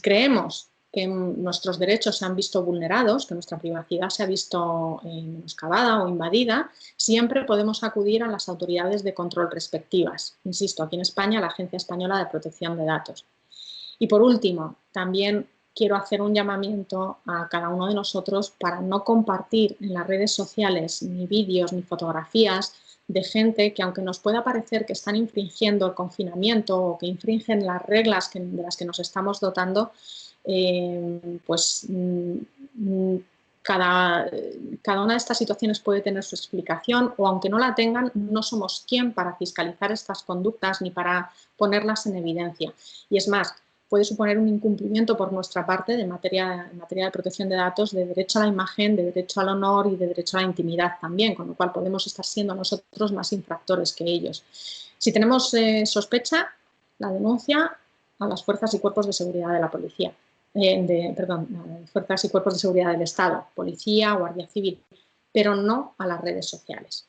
creemos que nuestros derechos se han visto vulnerados, que nuestra privacidad se ha visto menoscabada o invadida, siempre podemos acudir a las autoridades de control respectivas. Insisto, aquí en España, la Agencia Española de Protección de Datos. Y por último, también quiero hacer un llamamiento a cada uno de nosotros para no compartir en las redes sociales ni vídeos ni fotografías de gente que, aunque nos pueda parecer que están infringiendo el confinamiento o que infringen las reglas de las que nos estamos dotando, cada una de estas situaciones puede tener su explicación, o aunque no la tengan, no somos quien para fiscalizar estas conductas ni para ponerlas en evidencia. Y es más, puede suponer un incumplimiento por nuestra parte en materia de protección de datos, de derecho a la imagen, de derecho al honor y de derecho a la intimidad también, con lo cual podemos estar siendo nosotros más infractores que ellos. Si tenemos sospecha, la denuncia a las fuerzas y cuerpos de seguridad de la policía. Fuerzas y cuerpos de seguridad del Estado, policía, guardia civil, pero no a las redes sociales.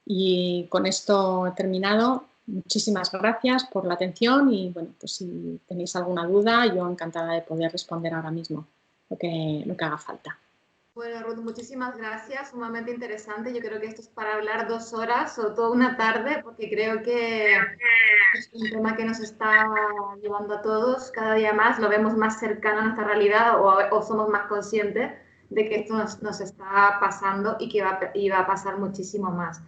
Y con esto he terminado. Muchísimas gracias por la atención y, bueno, pues si tenéis alguna duda, yo encantada de poder responder ahora mismo lo que haga falta. Bueno, Ruth, muchísimas gracias, sumamente interesante. Yo creo que esto es para hablar 2 horas o toda una tarde, porque creo que es un tema que nos está llevando a todos cada día más, lo vemos más cercano a nuestra realidad o somos más conscientes de que esto nos está pasando y que va a pasar muchísimo más.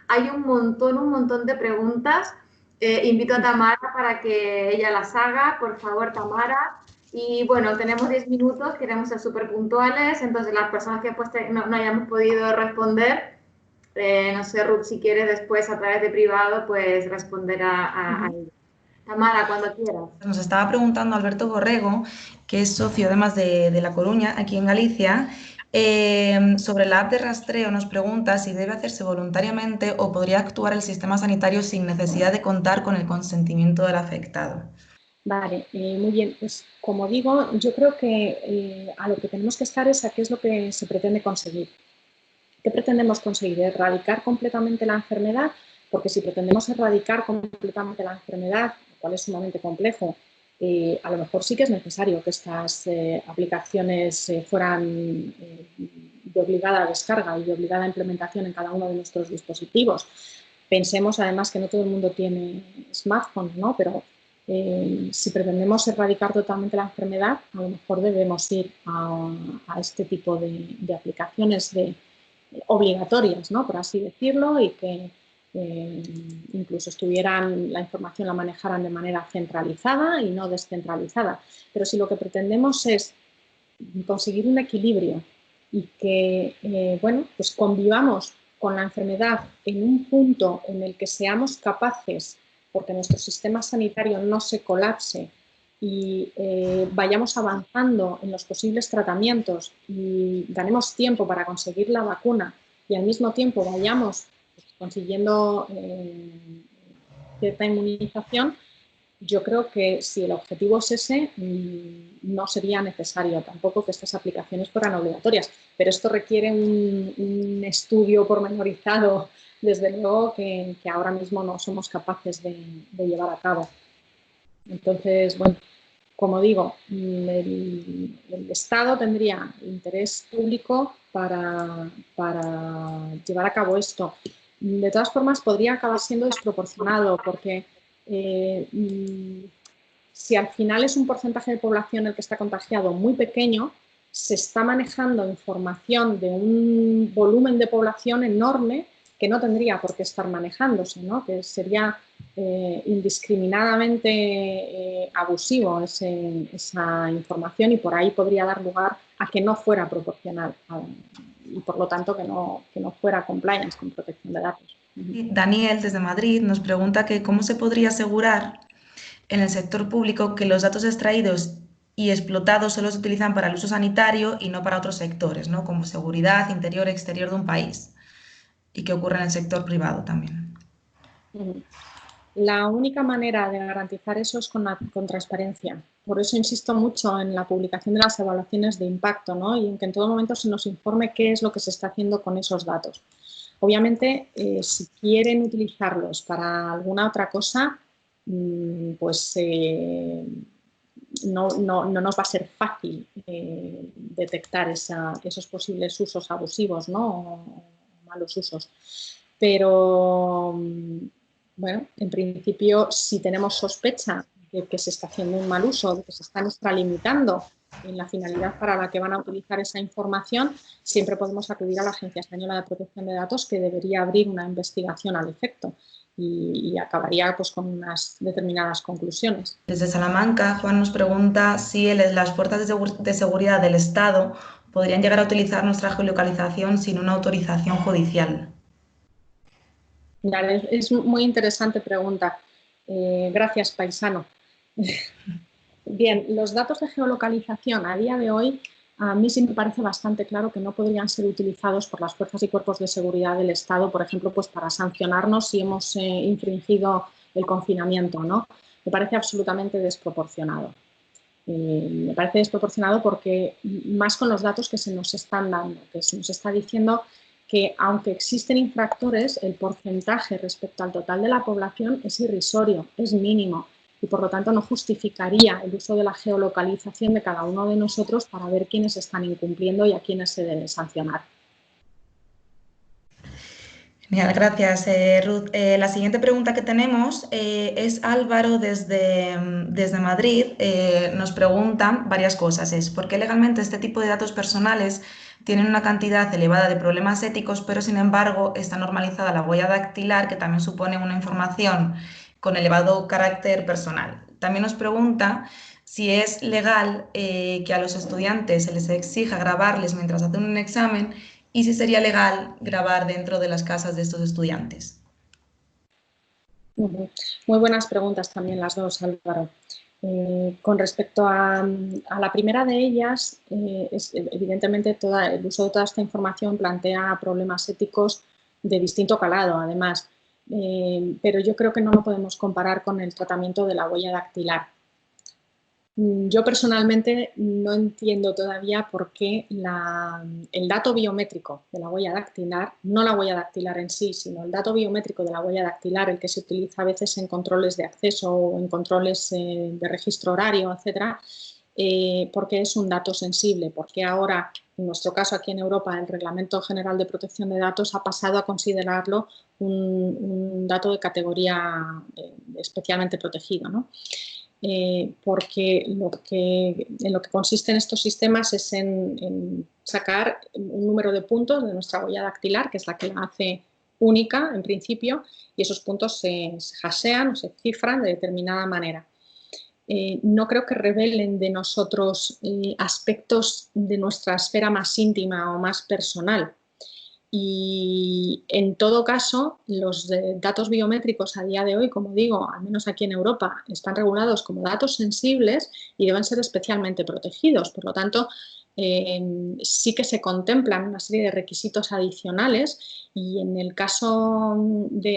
Hay un montón de preguntas. Invito a Tamara para que ella las haga. Por favor, Tamara. Y bueno, tenemos 10 minutos, queremos ser súper puntuales, entonces las personas que pues no hayamos podido responder, no sé, Ruth, si quieres después a través de privado, pues responder a ellos. Tamara, cuando quieras. Nos estaba preguntando Alberto Borrego, que es socio además de La Coruña, aquí en Galicia, sobre la app de rastreo. Nos pregunta si debe hacerse voluntariamente o podría actuar el sistema sanitario sin necesidad de contar con el consentimiento del afectado. Vale, muy bien. Pues como digo, yo creo que a lo que tenemos que estar es a qué es lo que se pretende conseguir. ¿Qué pretendemos conseguir? ¿Erradicar completamente la enfermedad? Porque si pretendemos erradicar completamente la enfermedad, lo cual es sumamente complejo, a lo mejor sí que es necesario que estas aplicaciones fueran de obligada descarga y de obligada implementación en cada uno de nuestros dispositivos. Pensemos además que no todo el mundo tiene smartphones, ¿no? Pero si pretendemos erradicar totalmente la enfermedad, a lo mejor debemos ir a este tipo de aplicaciones obligatorias, ¿no? Por así decirlo, y que incluso la información la manejaran de manera centralizada y no descentralizada. Pero si lo que pretendemos es conseguir un equilibrio y que, bueno, pues convivamos con la enfermedad en un punto en el que seamos capaces, porque nuestro sistema sanitario no se colapse y vayamos avanzando en los posibles tratamientos y ganemos tiempo para conseguir la vacuna y al mismo tiempo vayamos consiguiendo cierta inmunización, yo creo que si el objetivo es ese, no sería necesario tampoco que estas aplicaciones fueran obligatorias, pero esto requiere un estudio pormenorizado, desde luego, que ahora mismo no somos capaces de llevar a cabo. Entonces, bueno, como digo, el Estado tendría interés público para llevar a cabo esto. De todas formas, podría acabar siendo desproporcionado porque si al final es un porcentaje de población el que está contagiado muy pequeño, se está manejando información de un volumen de población enorme que no tendría por qué estar manejándose, ¿no? Que sería indiscriminadamente abusivo esa información y por ahí podría dar lugar a que no fuera proporcional y por lo tanto que no fuera compliance con protección de datos. Daniel, desde Madrid, nos pregunta que cómo se podría asegurar en el sector público que los datos extraídos y explotados solo se utilizan para el uso sanitario y no para otros sectores, ¿no? Como seguridad, interior, exterior de un país, y qué ocurre en el sector privado también. La única manera de garantizar eso es con transparencia. Por eso insisto mucho en la publicación de las evaluaciones de impacto, ¿no? Y en que en todo momento se nos informe qué es lo que se está haciendo con esos datos. Obviamente, si quieren utilizarlos para alguna otra cosa, pues no nos va a ser fácil detectar esos posibles usos abusivos, ¿no? O malos usos. Pero, bueno, en principio, si tenemos sospecha de que se está haciendo un mal uso, de que se están extralimitando en la finalidad para la que van a utilizar esa información, siempre podemos acudir a la Agencia Española de Protección de Datos, que debería abrir una investigación al efecto y acabaría pues, con unas determinadas conclusiones. Desde Salamanca, Juan nos pregunta si las fuerzas de seguridad del Estado podrían llegar a utilizar nuestra geolocalización sin una autorización judicial. Es muy interesante pregunta. Gracias, paisano. Bien, los datos de geolocalización a día de hoy a mí sí me parece bastante claro que no podrían ser utilizados por las fuerzas y cuerpos de seguridad del Estado, por ejemplo, pues para sancionarnos si hemos infringido el confinamiento, ¿no? Me parece absolutamente desproporcionado. Me parece desproporcionado porque más con los datos que se nos están dando, que se nos está diciendo que aunque existen infractores, el porcentaje respecto al total de la población es irrisorio, es mínimo y por lo tanto no justificaría el uso de la geolocalización de cada uno de nosotros para ver quiénes están incumpliendo y a quiénes se deben sancionar. Genial, gracias, Ruth. La siguiente pregunta que tenemos es Álvaro desde Madrid. Nos pregunta varias cosas. ¿Por qué legalmente este tipo de datos personales tienen una cantidad elevada de problemas éticos, pero sin embargo está normalizada la huella dactilar, que también supone una información con elevado carácter personal? También nos pregunta si es legal que a los estudiantes se les exija grabarles mientras hacen un examen y si sería legal grabar dentro de las casas de estos estudiantes. Muy buenas preguntas también las dos, Álvaro. Con respecto a la primera de ellas, evidentemente el uso de toda esta información plantea problemas éticos de distinto calado, además, pero yo creo que no lo podemos comparar con el tratamiento de la huella dactilar. Yo personalmente no entiendo todavía por qué el dato biométrico de la huella dactilar, no la huella dactilar en sí, sino el dato biométrico de la huella dactilar, el que se utiliza a veces en controles de acceso o en controles de registro horario, etcétera, porque es un dato sensible, porque ahora, en nuestro caso aquí en Europa, el Reglamento General de Protección de Datos ha pasado a considerarlo un dato de categoría especialmente protegido, ¿no? Porque en lo que consisten estos sistemas es en sacar un número de puntos de nuestra huella dactilar, que es la que la hace única en principio, y esos puntos se hashean o se cifran de determinada manera. No creo que revelen de nosotros aspectos de nuestra esfera más íntima o más personal. Y en todo caso, los datos biométricos a día de hoy, como digo, al menos aquí en Europa, están regulados como datos sensibles y deben ser especialmente protegidos. Por lo tanto, sí que se contemplan una serie de requisitos adicionales y en el caso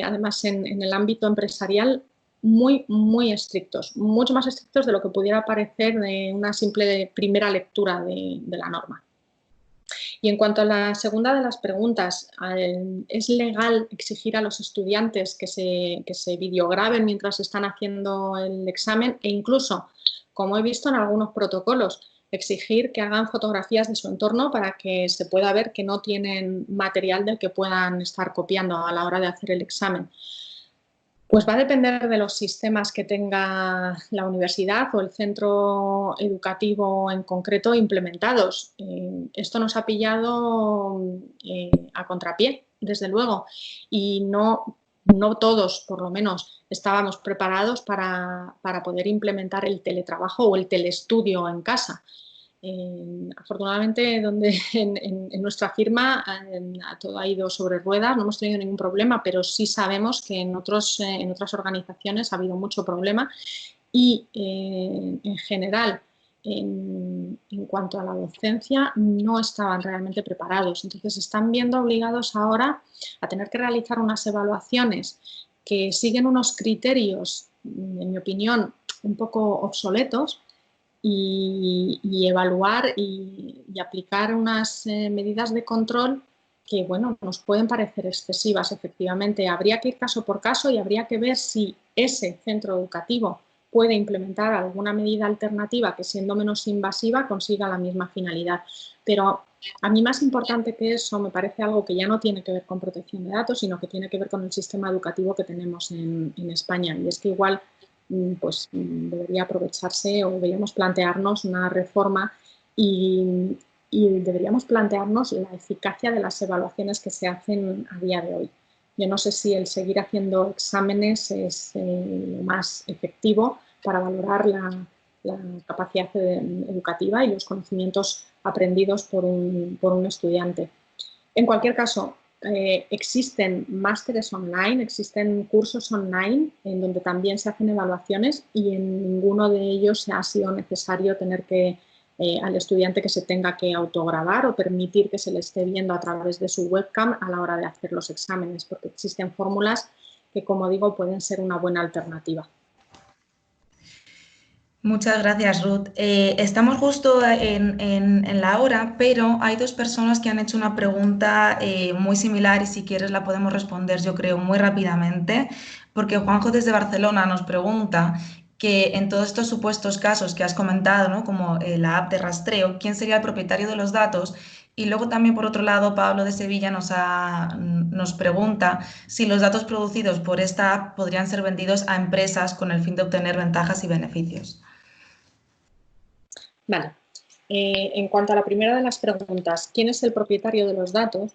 además en el ámbito empresarial, muy, muy estrictos, mucho más estrictos de lo que pudiera parecer de una simple primera lectura de la norma. Y en cuanto a la segunda de las preguntas, ¿es legal exigir a los estudiantes que se videograben mientras están haciendo el examen? E incluso, como he visto en algunos protocolos, exigir que hagan fotografías de su entorno para que se pueda ver que no tienen material del que puedan estar copiando a la hora de hacer el examen. Pues va a depender de los sistemas que tenga la universidad o el centro educativo en concreto implementados. Esto nos ha pillado a contrapié, desde luego, y no todos, por lo menos, estábamos preparados para poder implementar el teletrabajo o el teleestudio en casa. Afortunadamente, en nuestra firma todo ha ido sobre ruedas, no hemos tenido ningún problema, pero sí sabemos que en otras organizaciones ha habido mucho problema y en general, en cuanto a la docencia, no estaban realmente preparados. Entonces, están viendo obligados ahora a tener que realizar unas evaluaciones que siguen unos criterios, en mi opinión, un poco obsoletos, y evaluar y aplicar unas medidas de control que, bueno, nos pueden parecer excesivas, efectivamente. Habría que ir caso por caso y habría que ver si ese centro educativo puede implementar alguna medida alternativa que, siendo menos invasiva, consiga la misma finalidad. Pero a mí, más importante que eso, me parece algo que ya no tiene que ver con protección de datos, sino que tiene que ver con el sistema educativo que tenemos en España. Y es que igual pues debería aprovecharse o deberíamos plantearnos una reforma y deberíamos plantearnos la eficacia de las evaluaciones que se hacen a día de hoy. Yo no sé si el seguir haciendo exámenes es lo más efectivo para valorar la capacidad educativa y los conocimientos aprendidos por un estudiante. En cualquier caso, existen másteres online, existen cursos online en donde también se hacen evaluaciones y en ninguno de ellos ha sido necesario tener al estudiante que se tenga que autograbar o permitir que se le esté viendo a través de su webcam a la hora de hacer los exámenes, porque existen fórmulas que, como digo, pueden ser una buena alternativa. Muchas gracias, Ruth. Estamos justo en la hora, pero hay dos personas que han hecho una pregunta muy similar y si quieres la podemos responder, yo creo, muy rápidamente, porque Juanjo desde Barcelona nos pregunta que en todos estos supuestos casos que has comentado, ¿no? Como la app de rastreo, ¿quién sería el propietario de los datos? Y luego también, por otro lado, Pablo de Sevilla nos pregunta si los datos producidos por esta app podrían ser vendidos a empresas con el fin de obtener ventajas y beneficios. Vale. En cuanto a la primera de las preguntas, ¿quién es el propietario de los datos?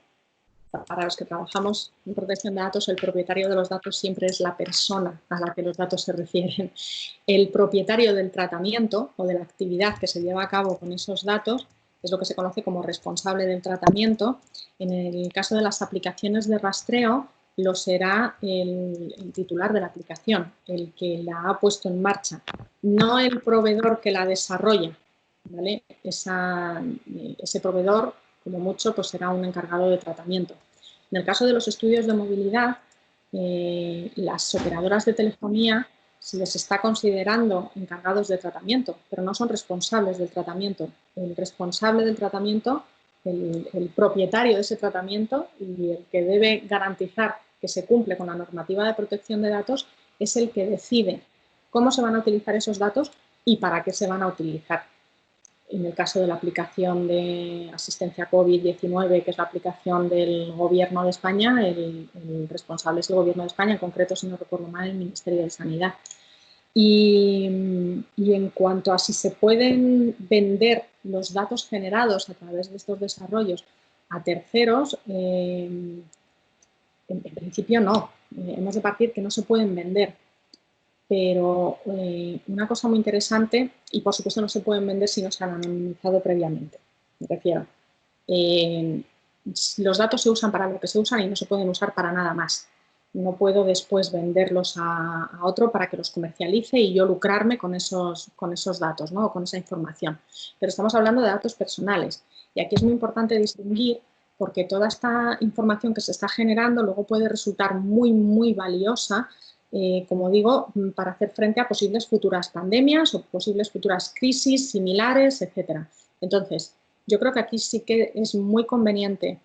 Para los que trabajamos en protección de datos, el propietario de los datos siempre es la persona a la que los datos se refieren. El propietario del tratamiento o de la actividad que se lleva a cabo con esos datos es lo que se conoce como responsable del tratamiento. En el caso de las aplicaciones de rastreo, lo será el titular de la aplicación, el que la ha puesto en marcha, no el proveedor que la desarrolla, ¿vale? Ese proveedor, como mucho, pues será un encargado de tratamiento. En el caso de los estudios de movilidad, las operadoras de telefonía se les está considerando encargados de tratamiento, pero no son responsables del tratamiento. El responsable del tratamiento, el propietario de ese tratamiento y el que debe garantizar que se cumple con la normativa de protección de datos es el que decide cómo se van a utilizar esos datos y para qué se van a utilizar. En el caso de la aplicación de asistencia COVID-19, que es la aplicación del Gobierno de España, el responsable es el Gobierno de España, en concreto, si no recuerdo mal, el Ministerio de Sanidad. Y en cuanto a si se pueden vender los datos generados a través de estos desarrollos a terceros, en principio no. Hemos de partir que no se pueden vender. Pero una cosa muy interesante, y por supuesto no se pueden vender si no se han anonimizado previamente. Me refiero, los datos se usan para lo que se usan y no se pueden usar para nada más. No puedo después venderlos a otro para que los comercialice y yo lucrarme con esos datos, ¿no? O con esa información. Pero estamos hablando de datos personales. Y aquí es muy importante distinguir, porque toda esta información que se está generando luego puede resultar muy, muy valiosa, como digo, para hacer frente a posibles futuras pandemias o posibles futuras crisis similares, etc. Entonces, yo creo que aquí sí que es muy conveniente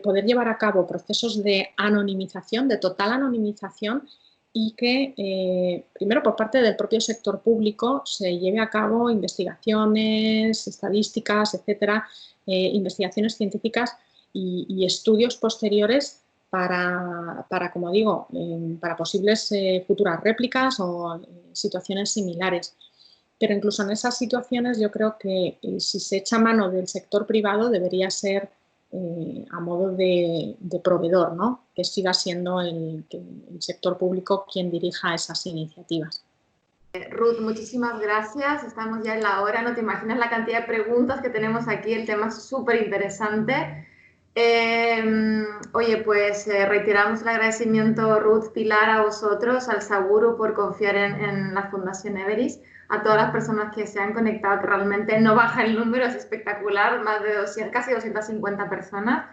poder llevar a cabo procesos de anonimización, de total anonimización, y que, primero, por parte del propio sector público se lleve a cabo investigaciones, estadísticas, etcétera, investigaciones científicas y estudios posteriores para, como digo, para posibles futuras réplicas o situaciones similares. Pero incluso en esas situaciones yo creo que si se echa mano del sector privado debería ser a modo de proveedor, ¿no? Que siga siendo el sector público quien dirija esas iniciativas. Ruth, muchísimas gracias. Estamos ya en la hora. No te imaginas la cantidad de preguntas que tenemos aquí. El tema es súper interesante. Oye, pues reiteramos el agradecimiento, Ruth, Pilar, a vosotros, al Saburu, por confiar en la Fundación Everis, a todas las personas que se han conectado, que realmente no baja el número, es espectacular, más de 200, casi 250 personas.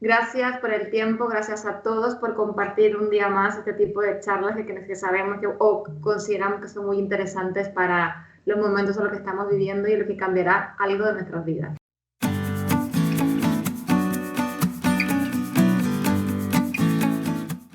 Gracias por el tiempo, gracias a todos por compartir un día más este tipo de charlas que sabemos o consideramos que son muy interesantes para los momentos en los que estamos viviendo y lo que cambiará algo de nuestras vidas.